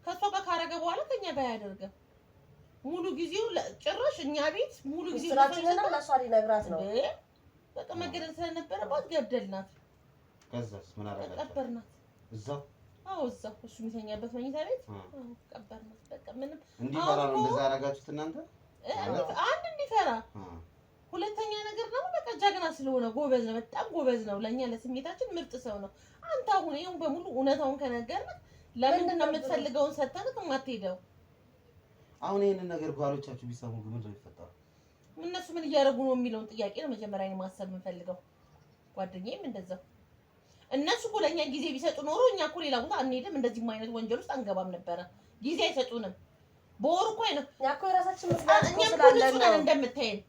ከሷ ጋር ካረገ በኋላ ከኛ ጋር ያደርገ ሙሉ ጊዜው ጭራሽ እኛ ቤት ሙሉ ጊዜው ስራችንና ለሷ ሊነግራት ነው። በቃ መገደል ስለነበረባት ገደልናት። ከዛስ ምን አደረጋችሁ? ቀበርናት እዛው። አዎ እዛው እሱ የሚተኛበት መኝታ ቤት ቀበርናት። በቃ ምንም እንዲፈራ ነው እንደዛ አደረጋችሁት እናንተ? አንድ እንዲፈራ፣ ሁለተኛ ነገር ደግሞ በቃ ጀግና ስለሆነ ጎበዝ ነው፣ በጣም ጎበዝ ነው። ለኛ ለስሜታችን ምርጥ ሰው ነው። አንተ አሁን ይሄን በሙሉ እውነታውን ከነገርክ ለምንድን ነው የምትፈልገውን ሰተንክ የማትሄደው? አሁን ይሄንን ነገር ባሎቻችሁ ቢሰሙ ግን ምንድን ነው የሚፈጠረው? እነሱ ምን እያደረጉ ነው የሚለውን ጥያቄ ነው መጀመሪያ እኔ ማሰብ የምፈልገው። ጓደኛዬም እንደዛው እነሱ እኮ ለእኛ ጊዜ ቢሰጡ ኖሮ እኛ እኮ ሌላ ቦታ አንሄድም፣ እንደዚህም አይነት ወንጀል ውስጥ አንገባም ነበረ። ጊዜ አይሰጡንም። በወሩ እኮ አይነት እኛ እኮ የራሳችን ምክንያት እኛ ፖሊስ ነን እንደምታየን፣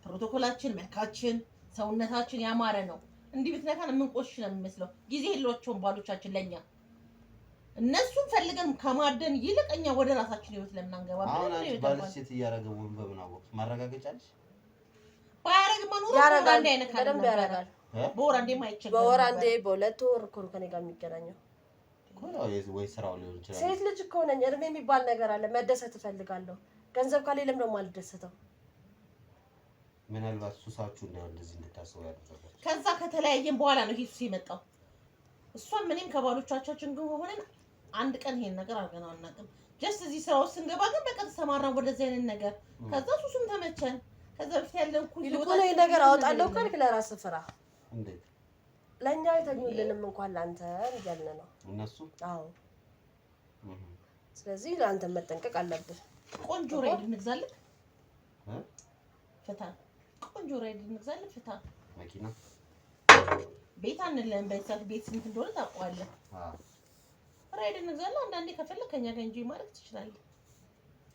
ፕሮቶኮላችን፣ መልካችን፣ ሰውነታችን ያማረ ነው። እንዲህ ብትነካን የምንቆሽሽ ነው የሚመስለው። ጊዜ የላቸውም ባሎቻችን ለኛ። እነሱን ፈልገን ከማደን ይልቅ እኛ ወደ ራሳችን ህይወት ለምን አንገባም? አሁን አንቺ ባልሽ ሴት እያደረገ ወን በምን አወቅሽ? ማረጋገጫለሽ? ባያረግማ ኖሮ አንዴ አይነት በደንብ ያደርጋል። በወር አንዴ ማይቸገር በወር አንዴ በሁለት ወር እኮ ነው ከኔ ጋር የሚገናኘው። ወይ ስራው ሊሆን ይችላል። ሴት ልጅ እኮ ነኝ። እድሜ የሚባል ነገር አለ። መደሰት እፈልጋለሁ። ገንዘብ ካሌለም ደግሞ አልደሰተው። ምናልባት ሱሳችሁ እንዳው እንደዚህ እንድታስቡ ያደረጋችሁ ከዛ ከተለያየን በኋላ ነው ይሄ ሱስ የመጣው። እሷም እኔም ከባሎቻችን ግን ሆነን አንድ ቀን ይሄን ነገር አድርገን አናውቅም። ጀስት እዚህ ስራ ውስጥ ስንገባ ግን በቃ ተሰማራን ወደዚህ አይነት ነገር። ከዛ ሱሱም ተመቸን። ከዛ በፊት ያለው ኩል ይልቁን ይሄ ነገር አወጣለሁ ካልክ ለራስህ ፍራ። እንዴት ለኛ የተኙልንም እንኳን ላንተ እያልን ነው እነሱ? አዎ ስለዚህ ለአንተ መጠንቀቅ አለብህ። ቆንጆ ራይድ እንግዛለን ፍታ። ቆንጆ ራይድ እንግዛለን ፍታ። መኪና ቤት አንለን። በዛት ቤት ስንት እንደሆነ ታውቀዋለህ? ራይድ እንግዛለን። አንዳንዴ ከፈለክ ከኛ ጋር እንጂ ማለት ትችላለህ።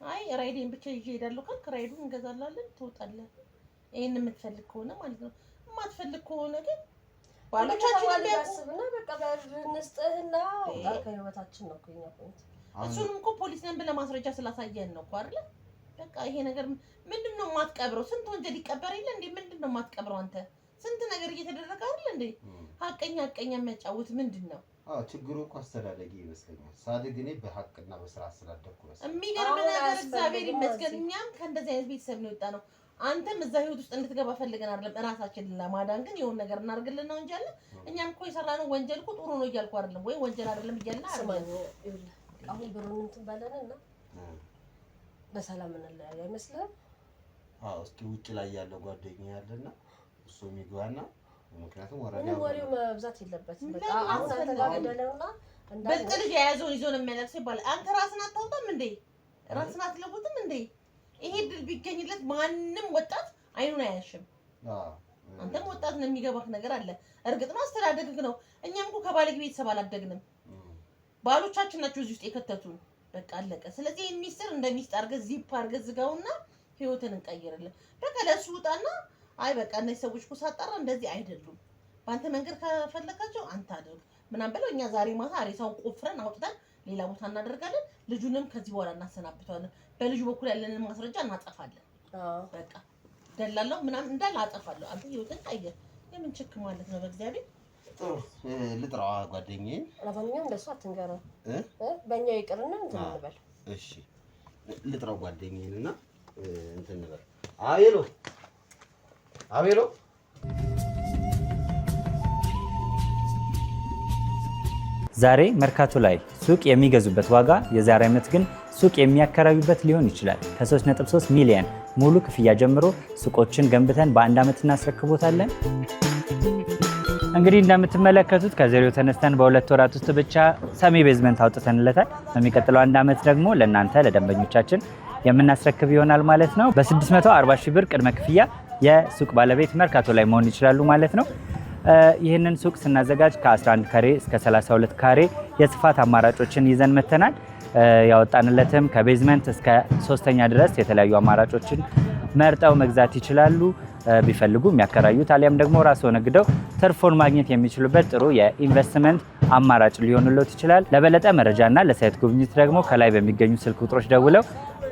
አይ ራይዴን ብቻ ይዤ እሄዳለሁ ካልክ ራይዱን እንገዛላለን፣ ትወጣለህ። ይሄን የምትፈልግ ከሆነ ማለት ነው። የማትፈልግ ከሆነ ግን ባሎቻችን ያስብና በቃ በንስጥህና ወጣ ከህይወታችን ነው ከኛ ፖይንት። እሱንም እኮ ፖሊስ ነን ብለህ ማስረጃ ስላሳየን ነው እኮ አይደል? በቃ ይሄ ነገር ምንድነው የማትቀብረው? ስንት ወንጀል ይቀበር የለ እንዴ? ምንድነው የማትቀብረው አንተ? ስንት ነገር እየተደረገ አይደል እንዴ? ሀቀኛ የሚያጫውት ምንድነው? ችግሩ እኮ አስተዳደጊ ይመስለኛል። ሳድግ እኔ በሀቅና በስራ አስተዳደግኩ ነው። የሚገርም ነገር እግዚአብሔር ይመስገን እኛም ከእንደዚህ አይነት ቤተሰብ ነው የወጣ ነው። አንተም እዛ ህይወት ውስጥ እንድትገባ ፈልገን አይደለም፣ እራሳችንን ለማዳን ግን የሆነ ነገር እናርግልን ነው እንጂ አለ። እኛም እኮ የሰራነው ወንጀል እኮ ጥሩ ነው እያልኩ አይደለም፣ ወይ ወንጀል አይደለም እያልን አይደለም። አሁን ብሩን እንትን ባለንና በሰላም እንለያይ አይመስልህም? እስኪ ውጭ ላይ ያለው ጓደኛ ያለና እሱ የሚግባና ምክንያቱም ወሬው መብዛት የለበትም። በቃ አሁን አንተ ጋር ገደለውና በልጥ ልጅ የያዘውን ይዞ ነው የሚያለቅሰው ይባላል። አንተ ራስን አታውጣም እንዴ? ራስን አትለውጥም እንዴ? ይሄ ድል ቢገኝለት ማንም ወጣት አይኑን አያሽም። አንተም ወጣት ነው፣ የሚገባህ ነገር አለ። እርግጥ ነው አስተዳደግህ ነው። እኛም እኮ ከባለጌ ቤተሰብ አላደግንም። ባሎቻችን ናቸው እዚህ ውስጥ የከተቱን። በቃ አለቀ። ስለዚህ ሚስጥር እንደ ሚስጥር አድርገህ ዚፕ አድርገህ ዝጋውና ህይወትን እንቀይርልን። በቃ ለሱ ውጣና አይ በቃ እነዚህ ሰዎች እኮ ሳጣራ እንደዚህ አይደሉም፣ በአንተ መንገድ ከፈለጋቸው አንተ አድርግ ምናምን ብለው እኛ ዛሬ ማታ ሬሳውን ቆፍረን አውጥተን ሌላ ቦታ እናደርጋለን። ልጁንም ከዚህ በኋላ እናሰናብተዋለን። በልጁ በኩል ያለንን ማስረጃ እናጠፋለን። በቃ ደላላው ምናምን እንዳለ አጠፋለሁ። አንተ ህይወትን ቀይር። የምን ችክ ማለት ነው? በእግዚአብሔር ጥሩ ልጥራዋ ጓደኛዬ። ለማንኛውም እንደሱ አትንገረው በእኛ ይቅርና እንትን እንበል። እሺ ልጥራው ጓደኛዬንና እንትን እንበል። አቤሎ አቤሎ ዛሬ መርካቶ ላይ ሱቅ የሚገዙበት ዋጋ የዛሬ ዓመት ግን ሱቅ የሚያከራዩበት ሊሆን ይችላል። ከ3.3 ሚሊዮን ሙሉ ክፍያ ጀምሮ ሱቆችን ገንብተን በአንድ ዓመት እናስረክቦታለን። እንግዲህ እንደምትመለከቱት ከዜሮ ተነስተን በሁለት ወራት ውስጥ ብቻ ሰሚ ቤዝመንት አውጥተንለታል። በሚቀጥለው አንድ ዓመት ደግሞ ለእናንተ ለደንበኞቻችን የምናስረክብ ይሆናል ማለት ነው። በ640 ሺህ ብር ቅድመ ክፍያ የሱቅ ባለቤት መርካቶ ላይ መሆን ይችላሉ ማለት ነው። ይህንን ሱቅ ስናዘጋጅ ከ11 ካሬ እስከ 32 ካሬ የስፋት አማራጮችን ይዘን መተናል። ያወጣንለትም ከቤዝመንት እስከ 3ኛ ድረስ የተለያዩ አማራጮችን መርጠው መግዛት ይችላሉ። ቢፈልጉ የሚያከራዩት አሊያም ደግሞ ራስዎ ነግደው ትርፎን ማግኘት የሚችሉበት ጥሩ የኢንቨስትመንት አማራጭ ሊሆንልዎት ይችላል። ለበለጠ መረጃና ለሳይት ጉብኝት ደግሞ ከላይ በሚገኙ ስልክ ቁጥሮች ደውለው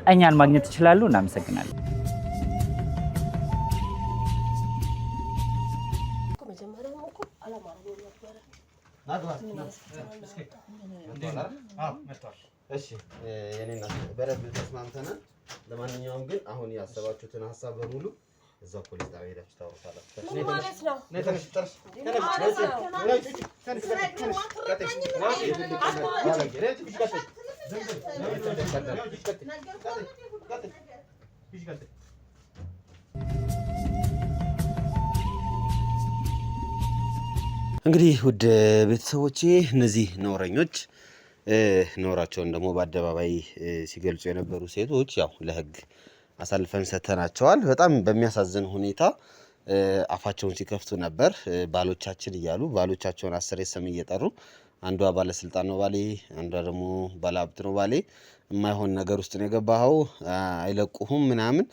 እኛን ማግኘት ይችላሉ። እናመሰግናለን። እሺ የኔና በረብ ተስማምተናል። ለማንኛውም ግን አሁን ያሰባችሁትን ሀሳብ በሙሉ እዛው ፖሊስ ጣቢያ ሄዳችሁ ታወራላችሁ። እንግዲህ ውድ ቤተሰቦቼ እነዚህ ነውረኞች ኖራቸውን ደግሞ በአደባባይ ሲገልጹ የነበሩ ሴቶች ያው ለሕግ አሳልፈን ሰተናቸዋል። በጣም በሚያሳዝን ሁኔታ አፋቸውን ሲከፍቱ ነበር። ባሎቻችን እያሉ ባሎቻቸውን 10 ስም እየጠሩ አንዷ ባለስልጣን ነው ባሌ፣ አንዷ ደግሞ ባለሀብት ነው ባሌ፣ የማይሆን ነገር ውስጥ ነው የገባኸው፣ አይለቁሁም ምናምን።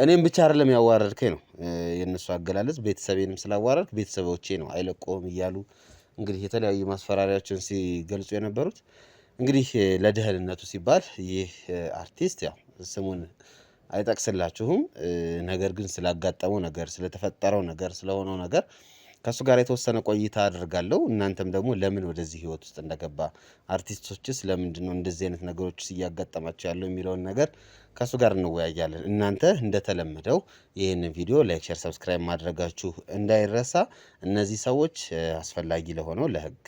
እኔም ብቻ አይደለም ያዋረድከኝ ነው የነሱ አገላለጽ። ቤተሰቤንም ስላዋረድክ ቤተሰቦቼ ነው አይለቁሁም እያሉ እንግዲህ የተለያዩ ማስፈራሪያዎችን ሲገልጹ የነበሩት። እንግዲህ ለደህንነቱ ሲባል ይህ አርቲስት ያው ስሙን አይጠቅስላችሁም። ነገር ግን ስላጋጠመው ነገር፣ ስለተፈጠረው ነገር፣ ስለሆነው ነገር ከሱ ጋር የተወሰነ ቆይታ አድርጋለሁ። እናንተም ደግሞ ለምን ወደዚህ ህይወት ውስጥ እንደገባ፣ አርቲስቶችስ ለምንድነው እንደዚህ አይነት ነገሮች እያጋጠማቸው ያለው የሚለውን ነገር ከሱ ጋር እንወያያለን። እናንተ እንደተለመደው ይህንን ቪዲዮ ላይክ፣ ሼር፣ ሰብስክራይብ ማድረጋችሁ እንዳይረሳ። እነዚህ ሰዎች አስፈላጊ ለሆነው ለህግ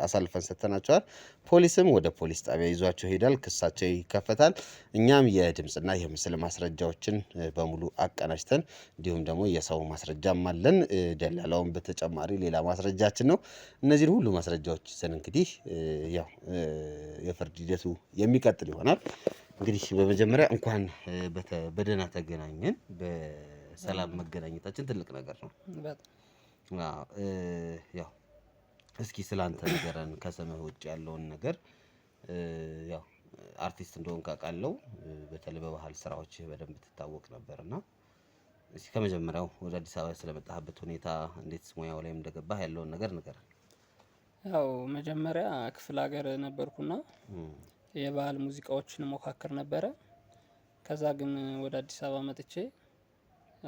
አሳልፈን ሰጥተናቸዋል። ፖሊስም ወደ ፖሊስ ጣቢያ ይዟቸው ሄዳል። ክሳቸው ይከፈታል። እኛም የድምፅና የምስል ማስረጃዎችን በሙሉ አቀናጅተን እንዲሁም ደግሞ የሰው ማስረጃም አለን። ደላላውን በተጨማሪ ሌላ ማስረጃችን ነው። እነዚህን ሁሉ ማስረጃዎች ይዘን እንግዲህ ያው የፍርድ ሂደቱ የሚቀጥል ይሆናል። እንግዲህ በመጀመሪያ እንኳን በደህና ተገናኘን። በሰላም መገናኘታችን ትልቅ ነገር ነው። ያው እስኪ ስላንተ ንገረን፣ ከስምህ ውጭ ያለውን ነገር። ያው አርቲስት እንደሆንክ አውቃለሁ። በተለይ በባህል ስራዎች በደንብ ትታወቅ ነበርና እስኪ ከመጀመሪያው ወደ አዲስ አበባ ስለመጣህበት ሁኔታ፣ እንዴት ሙያው ላይ እንደገባህ ያለውን ነገር ንገረን። ያው መጀመሪያ ክፍለ ሀገር ነበርኩና የባህል ሙዚቃዎችን ሞካክር ነበረ። ከዛ ግን ወደ አዲስ አበባ መጥቼ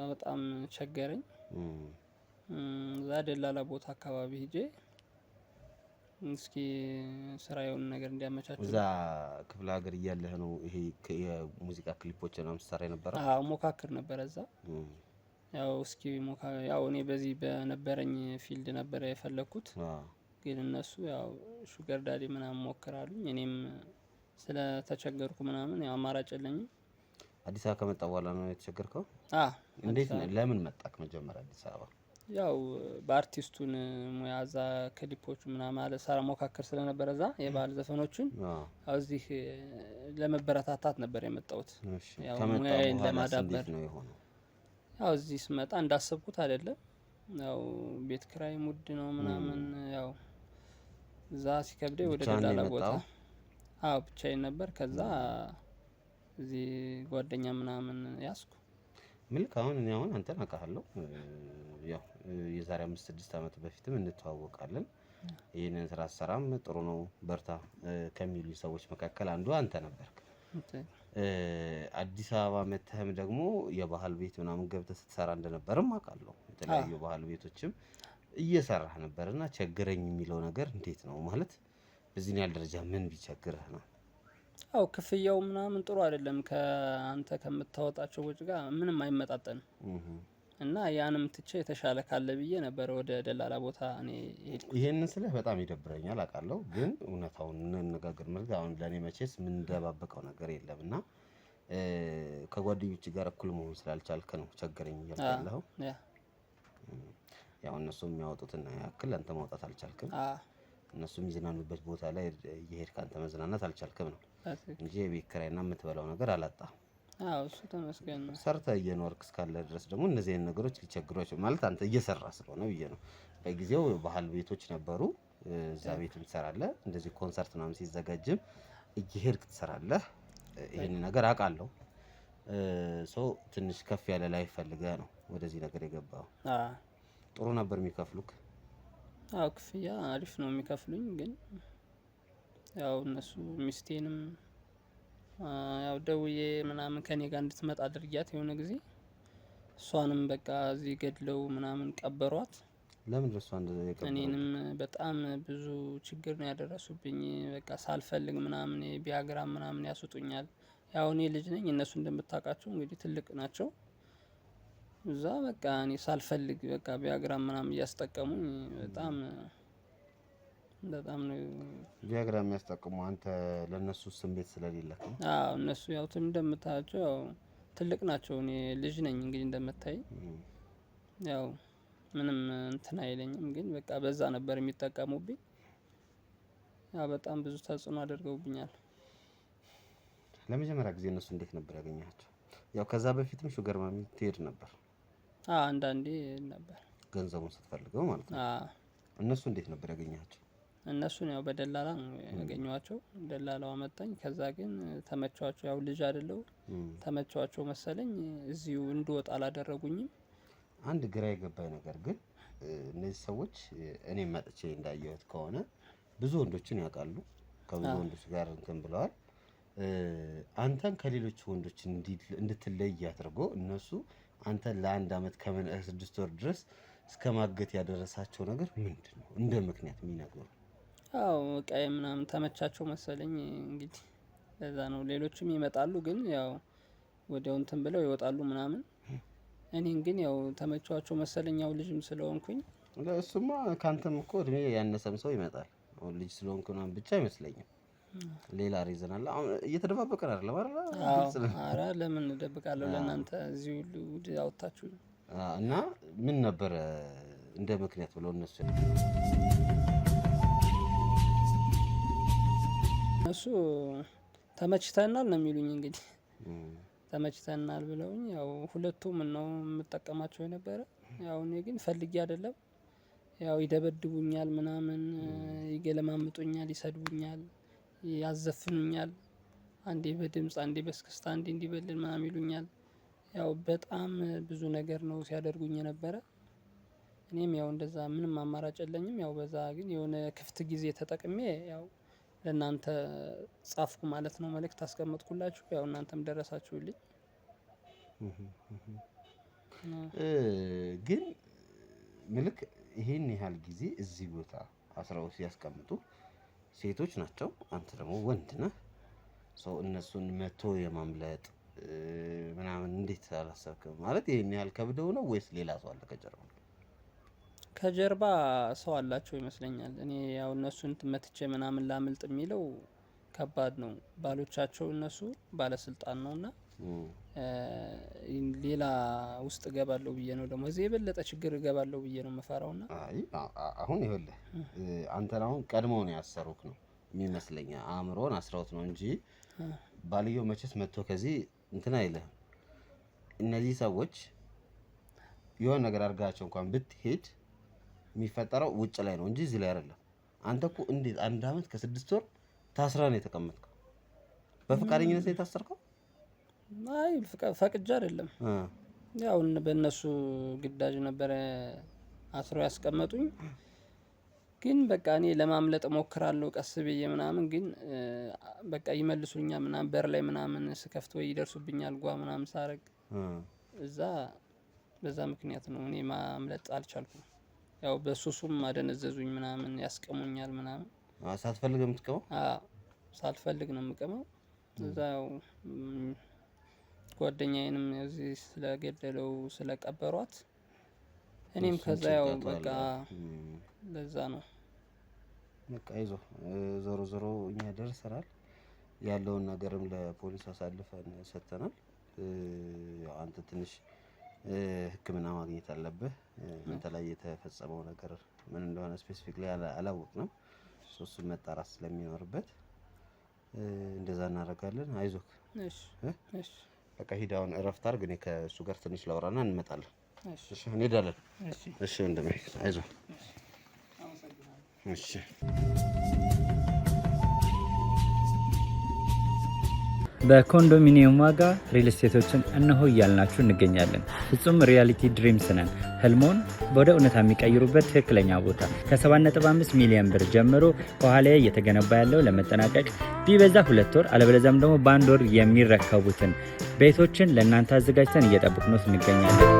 በጣም ቸገረኝ። እዛ ደላላ ቦታ አካባቢ ሄጄ እስኪ ስራ የሆነ ነገር እንዲያመቻቹ። እዛ ክፍለ ሀገር እያለህ ነው ይሄ የሙዚቃ ክሊፖች ነው የምትሰራ ነበር? አዎ ሞካክር ነበር እዛ። ያው እስኪ ያው እኔ በዚህ በነበረኝ ፊልድ ነበር የፈለኩት። ግን እነሱ ያው ሹገር ዳዲ ምናምን ሞክራሉኝ። እኔም ስለተቸገርኩ ምናምን ያው አማራጭ የለኝም። አዲስ አበባ ከመጣ በኋላ ነው የተቸገርከው? እንዴት ነው? ለምን መጣክ መጀመሪያ አዲስ አበባ? ያው በአርቲስቱን ሙያ እዛ ክሊፖቹ ምናምን ማለት ሰራ ሞካከር ስለነበረ እዛ የባህል ዘፈኖችን ያው እዚህ ለመበረታታት ነበር የመጣሁት። ያው ሙያዬን ለማዳበር ነው የሆነው። ያው እዚህ ስመጣ እንዳሰብኩት አይደለም። ያው ቤት ክራይ ሙድ ነው ምናምን። ያው እዛ ሲከብደኝ ወደ ደላላ ቦታ ብቻዬን ነበር። ከዛ እዚህ ጓደኛ ምናምን ያስኩ። ምልክ አሁን እኔ አሁን አንተን አውቃለሁ። ያው የዛሬ 5-6 ዓመት በፊትም እንተዋወቃለን። ይሄንን ስራ ሰራም ጥሩ ነው በርታ ከሚሉ ሰዎች መካከል አንዱ አንተ ነበርክ። አዲስ አበባ መተህም ደግሞ የባህል ቤት ምናምን ገብተህ ስትሰራ እንደነበርም አውቃለሁ። የተለያዩ ባህል ቤቶችም እየሰራህ ነበርና ቸገረኝ የሚለው ነገር እንዴት ነው ማለት በዚህ ያህል ደረጃ ምን ቢቸግርህ ነው? አው ክፍያው ምናምን ጥሩ አይደለም ከአንተ ከምታወጣቸው ወጪ ጋር ምንም አይመጣጠንም። እና ያንም ትቼ የተሻለ ካለ ብዬ ነበር ወደ ደላላ ቦታ እኔ ሄድኩ። ይሄንን ስለህ በጣም ይደብረኛል አውቃለሁ፣ ግን እውነታውን እንነጋገር ማለት አሁን ለኔ መቼስ ምን ደባበቀው ነገር የለምና ከጓደኞች ጋር እኩል መሆን ስላልቻልክ ነው ቸገረኝ እያልከው። ያው እነሱ የሚያወጡትን ያክል አንተ ማውጣት አልቻልክም። እነሱ የሚዝናኑበት ቦታ ላይ እየሄድክ አንተ መዝናናት አልቻልክም ነው እንጂ የቤት ኪራይና የምትበላው ነገር አላጣም። አዎ እሱ ተመስገን ነው። ሰርተህ እየኖርክ እስካለ ድረስ ደግሞ እነዚህ አይነት ነገሮች ሊቸግሯቸው ማለት አንተ እየሰራ ስለሆነ ብዬ ነው። በጊዜው ባህል ቤቶች ነበሩ፣ እዛ ቤትም ትሰራለህ። እንደዚህ ኮንሰርት ምናምን ሲዘጋጅም እየሄድክ ትሰራለህ። ይሄን ነገር አውቃለሁ። ትንሽ ከፍ ያለ ላይፍ ፈልገህ ነው ወደዚህ ነገር የገባው። ጥሩ ነበር የሚከፍሉክ? አዎ ክፍያ አሪፍ ነው የሚከፍሉኝ። ግን ያው እነሱ ሚስቴንም ያው ደውዬ ምናምን ከኔ ጋር እንድትመጣ አድርጊያት የሆነ ጊዜ እሷንም በቃ እዚህ ገድለው ምናምን ቀበሯት። ለምን እሷ እንደዚህ የቀበሯት? እኔንም በጣም ብዙ ችግር ነው ያደረሱብኝ። በቃ ሳልፈልግ ምናምን ቢያግራም ምናምን ያስጡኛል። ያው እኔ ልጅ ነኝ፣ እነሱ እንደምታውቃቸው እንግዲህ ትልቅ ናቸው። እዛ በቃ እኔ ሳልፈልግ በቃ ቢያግራም ምናምን እያስጠቀሙኝ በጣም ነው ቢያግራ የሚያስጠቅሙ። አንተ ለነሱ ስሜት ስለሌለህ ነው? አዎ እነሱ ያው እንደምታያቸው ያው ትልቅ ናቸው፣ እኔ ልጅ ነኝ። እንግዲህ እንደምታይ ያው ምንም እንትን አይለኝም። ግን በቃ በዛ ነበር የሚጠቀሙብኝ። ያው በጣም ብዙ ተጽዕኖ አድርገውብኛል። ለመጀመሪያ ጊዜ እነሱ እንዴት ነበር ያገኛቸው? ያው ከዛ በፊትም ሹገር ማሚ ትሄድ ነበር? አንዳንዴ ነበር ገንዘቡን ስትፈልገው ማለት ነው። እነሱ እንዴት ነበር ያገኛቸው? እነሱን ያው በደላላ ነው ያገኘዋቸው። ደላላው አመጣኝ። ከዛ ግን ተመቸዋቸው። ያው ልጅ አይደለው ተመቸዋቸው መሰለኝ። እዚሁ እንድወጣ አላደረጉኝም። አንድ ግራ የገባኝ ነገር ግን እነዚህ ሰዎች እኔ መጥቼ እንዳየሁት ከሆነ ብዙ ወንዶችን ያውቃሉ፣ ከብዙ ወንዶች ጋር እንትን ብለዋል። አንተን ከሌሎች ወንዶች እንድትለይ አድርጎ እነሱ አንተን ለ1 አመት ከ6 ወር ድረስ እስከ ማገት ያደረሳቸው ነገር ምንድን ነው? እንደ ምክንያት የሚነግሩ? አዎ ቀይ ምናምን ተመቻቸው መሰለኝ እንግዲህ ለዛ ነው። ሌሎችም ይመጣሉ ግን ያው ወዲያው እንትን ብለው ይወጣሉ ምናምን። እኔን ግን ያው ተመቻቸው መሰለኝ፣ ያው ልጅም ስለሆንኩኝ። እሱማ ካንተም እኮ እድሜ ያነሰም ሰው ይመጣል። አሁን ልጅ ስለሆንኩ ምናምን ብቻ አይመስለኝም። ሌላ ሪዝን አለ። አሁን እየተደባበቀን አይደለም አይደል? ኧረ ለምን እደብቃለሁ? ለእናንተ እዚህ ሁሉ ውድ ያወጣችሁ እና ምን ነበር እንደ ምክንያት ብለው እነሱ ተመችተናል ነው የሚሉኝ። እንግዲህ ተመችተናል ብለውኝ ያው ሁለቱም ነው የምጠቀማቸው የነበረ። ያው እኔ ግን ፈልጌ አይደለም። ያው ይደበድቡኛል ምናምን፣ ይገለማምጡኛል፣ ይሰድቡኛል፣ ያዘፍኑኛል። አንዴ በድምጽ አንዴ በስክስታ አንዴ እንዲበልን ምናምን ይሉኛል። ያው በጣም ብዙ ነገር ነው ሲያደርጉኝ የነበረ። እኔም ያው እንደዛ ምንም አማራጭ የለኝም። ያው በዛ ግን የሆነ ክፍት ጊዜ ተጠቅሜ ያው ለእናንተ ጻፍኩ ማለት ነው፣ መልእክት አስቀመጥኩላችሁ። ያው እናንተም ደረሳችሁልኝ። ግን ምልክ ይሄን ያህል ጊዜ እዚህ ቦታ አስራው ሲያስቀምጡ ሴቶች ናቸው፣ አንተ ደግሞ ወንድ ነህ። ሰው እነሱን መቶ የማምለጥ ምናምን እንዴት አላሰብክም? ማለት ይሄን ያህል ከብደው ነው ወይስ ሌላ ሰው አለ ከጀርባ? ከጀርባ ሰው አላቸው ይመስለኛል። እኔ ያው እነሱን መትቼ ምናምን ላምልጥ የሚለው ከባድ ነው። ባሎቻቸው እነሱ ባለስልጣን ነውና ሌላ ውስጥ እገባለሁ ብዬ ነው ደግሞ እዚህ የበለጠ ችግር እገባለሁ ብዬ ነው የምፈራውና። አይ አሁን ይኸውልህ አንተን አሁን ቀድመው ነው ያሰሩክ ነው የሚመስለኝ። አእምሮን አስረውት ነው እንጂ ባልየው መቼስ መጥቶ ከዚህ እንትን አይልህም። እነዚህ ሰዎች የሆነ ነገር አድርጋቸው እንኳን ብትሄድ የሚፈጠረው ውጭ ላይ ነው እንጂ እዚህ ላይ አይደለም። አንተ እኮ እንዴት 1 አመት ከ6 ወር ታስራ ነው ያው በእነሱ ግዳጅ ነበረ አስሮ ያስቀመጡኝ። ግን በቃ እኔ ለማምለጥ ሞክራለሁ ቀስ ብዬ ምናምን ግን በቃ ይመልሱኛል ምናምን በር ላይ ምናምን ስከፍት ወይ ይደርሱብኛል ጓ ምናምን ሳረግ እዛ በዛ ምክንያት ነው እኔ ማምለጥ አልቻልኩም። ያው በሱሱም አደነዘዙኝ ምናምን ያስቀሙኛል ምናምን። ሳትፈልግ የምትቀመው? ሳልፈልግ ነው የምቀመው። እዛው ጓደኛዬንም እዚህ ስለገደለው ስለቀበሯት እኔም ከዛ ያው በቃ ለዛ ነው በቃ ይዞ ዞሮ እኛ ደርሰናል። ያለውን ነገርም ለፖሊስ አሳልፈን ሰጥተናል። ያው አንተ ትንሽ ሕክምና ማግኘት አለብህ። አንተ ላይ የተፈጸመው ነገር ምን እንደሆነ ስፔሲፊክሊ አላወቅንም። እሱን መጣራት ስለሚኖርበት እንደዛ እናደርጋለን። አይዞህ። እሺ በቃ ሂድ አሁን እረፍት አድርግ። እኔ ከእሱ ጋር ትንሽ ላውራና እንመጣለን። እሺ እንሄዳለን። እሺ ወንድሜ አይዞህ። እሺ በኮንዶሚኒየም ዋጋ ሪል ስቴቶችን እነሆ እያልናችሁ እንገኛለን። ፍጹም ሪያሊቲ ድሪምስ ነን። ህልሞን ወደ እውነታ የሚቀይሩበት ትክክለኛ ቦታ ከ7.5 ሚሊዮን ብር ጀምሮ ከኋላ እየተገነባ ያለው ለመጠናቀቅ ቢበዛ 2 ወር አለበለዚያም ደግሞ በ1 ወር የሚረከቡትን ቤቶችን ለእናንተ አዘጋጅተን እየጠበቅነው እንገኛለን።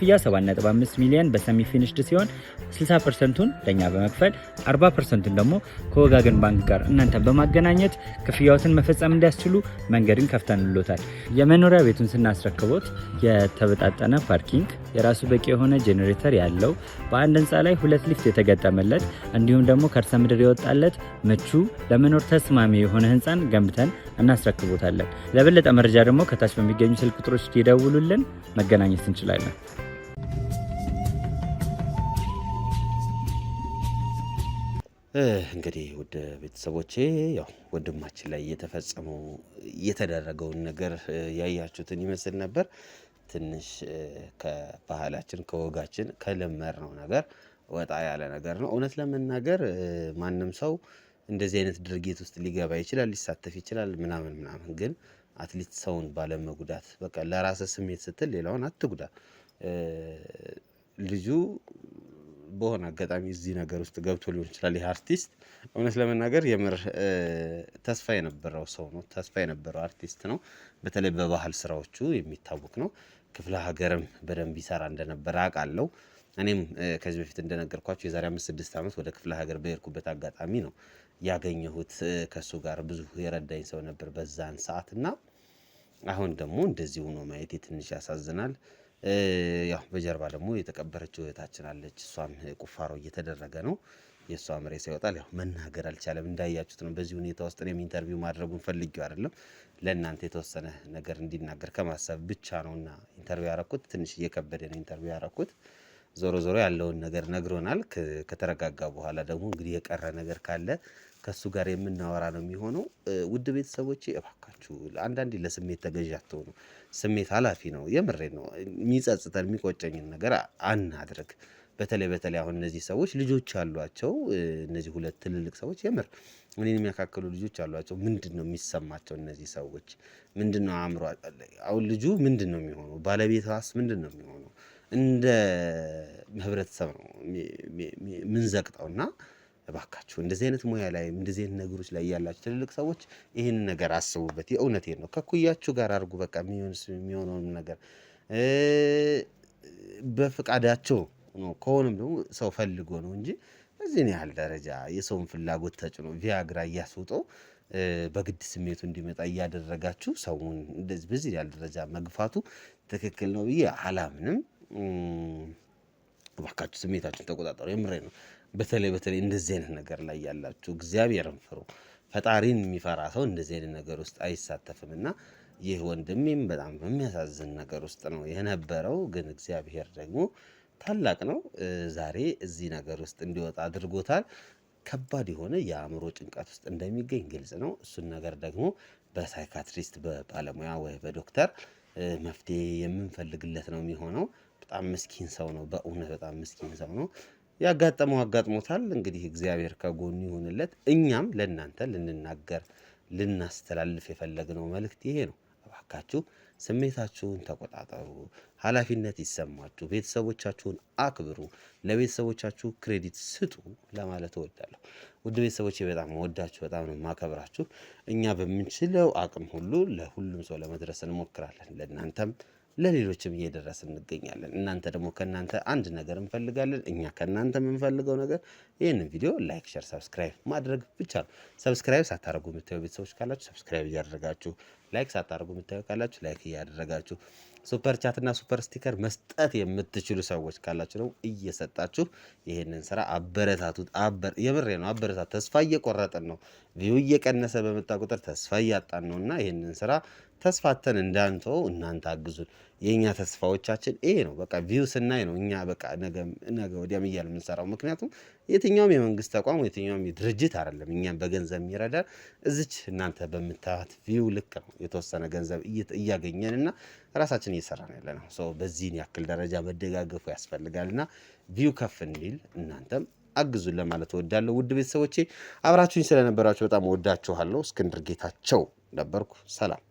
ክፍያ 7.5 ሚሊዮን በሰሚ ፊኒሽድ ሲሆን 60%ቱን ለኛ በመክፈል 40%ቱን ደግሞ ከወጋገን ባንክ ጋር እናንተ በማገናኘት ክፍያዎትን መፈጸም እንዲያስችሉ መንገድን ከፍተንሎታል። የመኖሪያ ቤቱን ስናስረክቦት የተበጣጠነ ፓርኪንግ፣ የራሱ በቂ የሆነ ጄኔሬተር ያለው በአንድ ህንፃ ላይ 2 ሊፍት የተገጠመለት እንዲሁም ደግሞ ከርሰ ምድር የወጣለት ምቹ ለመኖር ተስማሚ የሆነ ህንፃን ገንብተን እናስረክቦታለን። ለበለጠ መረጃ ደግሞ ከታች በሚገኙ ስልክ ቁጥሮች ይደውሉልን፣ መገናኘት እንችላለን። እንግዲህ ውድ ቤተሰቦቼ ያው ወንድማችን ላይ የተደረገውን ነገር ያያችሁትን ይመስል ነበር። ትንሽ ከባህላችን ከወጋችን ከለመድነው ነገር ወጣ ያለ ነገር ነው። እውነት ለመናገር ማንም ሰው እንደዚህ አይነት ድርጊት ውስጥ ሊገባ ይችላል፣ ሊሳተፍ ይችላል ምናምን ግን አትሊስት ሰውን ባለመጉዳት በቃ ለራስ ስሜት ስትል ሌላውን አትጉዳ። ልጁ በሆነ አጋጣሚ እዚህ ነገር ውስጥ ገብቶ ሊሆን ይችላል። ይህ አርቲስት እውነት ለመናገር የምር ተስፋ የነበረው ሰው ነው። ተስፋ የነበረው አርቲስት ነው። በተለይ በባህል ስራዎቹ የሚታወቅ ነው። ክፍለ ሀገርም በደንብ ይሰራ እንደነበረ አውቃለሁ። እኔም ከዚህ በፊት እንደነገርኳችሁ የዛሬ 5-6 ዓመት ወደ ክፍለ ሀገር በሄድኩበት አጋጣሚ ነው ያገኘሁት። ከሱ ጋር ብዙ የረዳኝ ሰው ነበር በዛን ሰዓት እና አሁን ደግሞ እንደዚህ ሆኖ ማየት ትንሽ ያሳዝናል። ያው በጀርባ ደግሞ የተቀበረችው እህታችን አለች። እሷም ቁፋሮ እየተደረገ ነው። የእሷ ሬሳ ይወጣል። ያው መናገር አልቻለም። እንዳያችሁት ነው። በዚህ ሁኔታ ውስጥ እኔም ኢንተርቪው ማድረጉን ፈልጌው አይደለም፣ ለእናንተ የተወሰነ ነገር እንዲናገር ከማሰብ ብቻ ነውና ኢንተርቪው ያረኩት። ትንሽ እየከበደ ነው ኢንተርቪው ያረኩት። ዞሮ ያለውን ነገር ነግሮናል። ከተረጋጋ በኋላ ደግሞ እንግዲህ የቀረ ነገር ካለ ከሱ ጋር የምናወራ ነው የሚሆነው። ውድ ቤተሰቦቼ እባካችሁ አንዳንዴ ለስሜት ተገዥ አትሆኑ። ስሜት ኃላፊ ነው። የምሬን ነው። የሚጸጽተን የሚቆጨኝን ነገር አናድርግ። በተለይ አሁን እነዚህ ሰዎች ልጆች አሏቸው። እነዚህ 2 ትልልቅ ሰዎች የምር እኔን የሚያካክሉ ልጆች አሏቸው። ምንድን ነው የሚሰማቸው እነዚህ ሰዎች? ምንድን ነው አእምሮ? አሁን ልጁ ምንድን ነው የሚሆነው? ባለቤቷስ ምንድን ነው የሚሆነው? እንደ ህብረተሰብ ነው ምን ዘቅጠውና እባካችሁ እንደዚህ አይነት ሙያ ላይ እንደዚህ አይነት ነገሮች ላይ ያላችሁ ትልልቅ ሰዎች ይህንን ነገር አስቡበት። የእውነቴን ነው። ከኩያችሁ ጋር አድርጉ። በቃ የሚሆነውን ነገር በፍቃዳቸው ነው። ከሆነም ደግሞ ሰው ፈልጎ ነው እንጂ በዚህን ያህል ደረጃ የሰውን ፍላጎት ተጭኖ ቪያግራ እያስውጠው በግድ ስሜቱ እንዲመጣ እያደረጋችሁ ሰውን እንደዚህ በዚህ ያህል ደረጃ መግፋቱ ትክክል ነው ብዬ አላምንም። እባካችሁ ስሜታችሁን ተቆጣጠሩ። የምሬ ነው። በተለይ እንደዚህ አይነት ነገር ላይ ያላችሁ እግዚአብሔርን ፍሩ። ፈጣሪን የሚፈራ ሰው እንደዚህ አይነት ነገር ውስጥ አይሳተፍምና ይህ ወንድሜም በጣም በሚያሳዝን ነገር ውስጥ ነው የነበረው። ግን እግዚአብሔር ደግሞ ታላቅ ነው። ዛሬ እዚህ ነገር ውስጥ እንዲወጣ አድርጎታል። ከባድ የሆነ የአእምሮ ጭንቀት ውስጥ እንደሚገኝ ግልጽ ነው። እሱን ነገር ደግሞ በሳይካትሪስት በባለሙያ ወይ በዶክተር መፍትሄ የምንፈልግለት ነው የሚሆነው። በጣም ምስኪን ሰው ነው። በእውነት በጣም ምስኪን ሰው ነው። ያጋጠመው አጋጥሞታል። እንግዲህ እግዚአብሔር ከጎኑ ይሁንለት። እኛም ለእናንተ ልንናገር ልናስተላልፍ የፈለግነው መልእክት ይሄ ነው። እባካችሁ ስሜታችሁን ተቆጣጠሩ፣ ኃላፊነት ይሰማችሁ፣ ቤተሰቦቻችሁን አክብሩ፣ ለቤተሰቦቻችሁ ክሬዲት ስጡ ለማለት እወዳለሁ። ውድ ቤተሰቦቼ በጣም ወዳችሁ በጣም ነው ማከብራችሁ። እኛ በምንችለው አቅም ሁሉ ለሁሉም ሰው ለመድረስ እንሞክራለን። ለእናንተም ለሌሎችም እየደረስን እንገኛለን። እናንተ ደግሞ ከእናንተ አንድ ነገር እንፈልጋለን። እኛ ከእናንተ የምንፈልገው ነገር ይህንን ቪዲዮ ላይክ፣ ሸር፣ ሰብስክራይብ ማድረግ ብቻ ነው። ሰብስክራይብ ሳታደርጉ የምታዩ ቤተሰቦች ካላችሁ ሰብስክራይብ እያደረጋችሁ፣ ላይክ ሳታደርጉ የምታዩ ካላችሁ ላይክ እያደረጋችሁ፣ ሱፐር ቻት እና ሱፐር ስቲከር መስጠት የምትችሉ ሰዎች ካላችሁ ደግሞ እየሰጣችሁ ይህንን ስራ አበረታቱት። የምሬ ነው፣ አበረታት። ተስፋ እየቆረጥን ነው። ቪው እየቀነሰ በመጣ ቁጥር ተስፋ እያጣን ነው እና ይህንን ስራ ተስፋተን እንዳንተው እናንተ አግዙን። የኛ ተስፋዎቻችን ይሄ ነው። በቃ ቪው ስናይ ነው እኛ በቃ ነገ ወዲያም እያለ የምንሰራው። ምክንያቱም የትኛውም የመንግስት ተቋም የትኛውም ድርጅት አይደለም እኛም በገንዘብ የሚረዳ እዚች እናንተ በምታዩት ቪው ልክ ነው የተወሰነ ገንዘብ እያገኘንና ራሳችን እየሰራን ያለ ነው። ሶ በዚህን ያክል ደረጃ መደጋገፉ ያስፈልጋልና ቪው ከፍ እንዲል እናንተም አግዙን ለማለት እወዳለሁ። ውድ ቤተሰቦቼ አብራችሁኝ ስለነበራችሁ በጣም እወዳችኋለሁ። እስክንድር ጌታቸው ነበርኩ። ሰላም።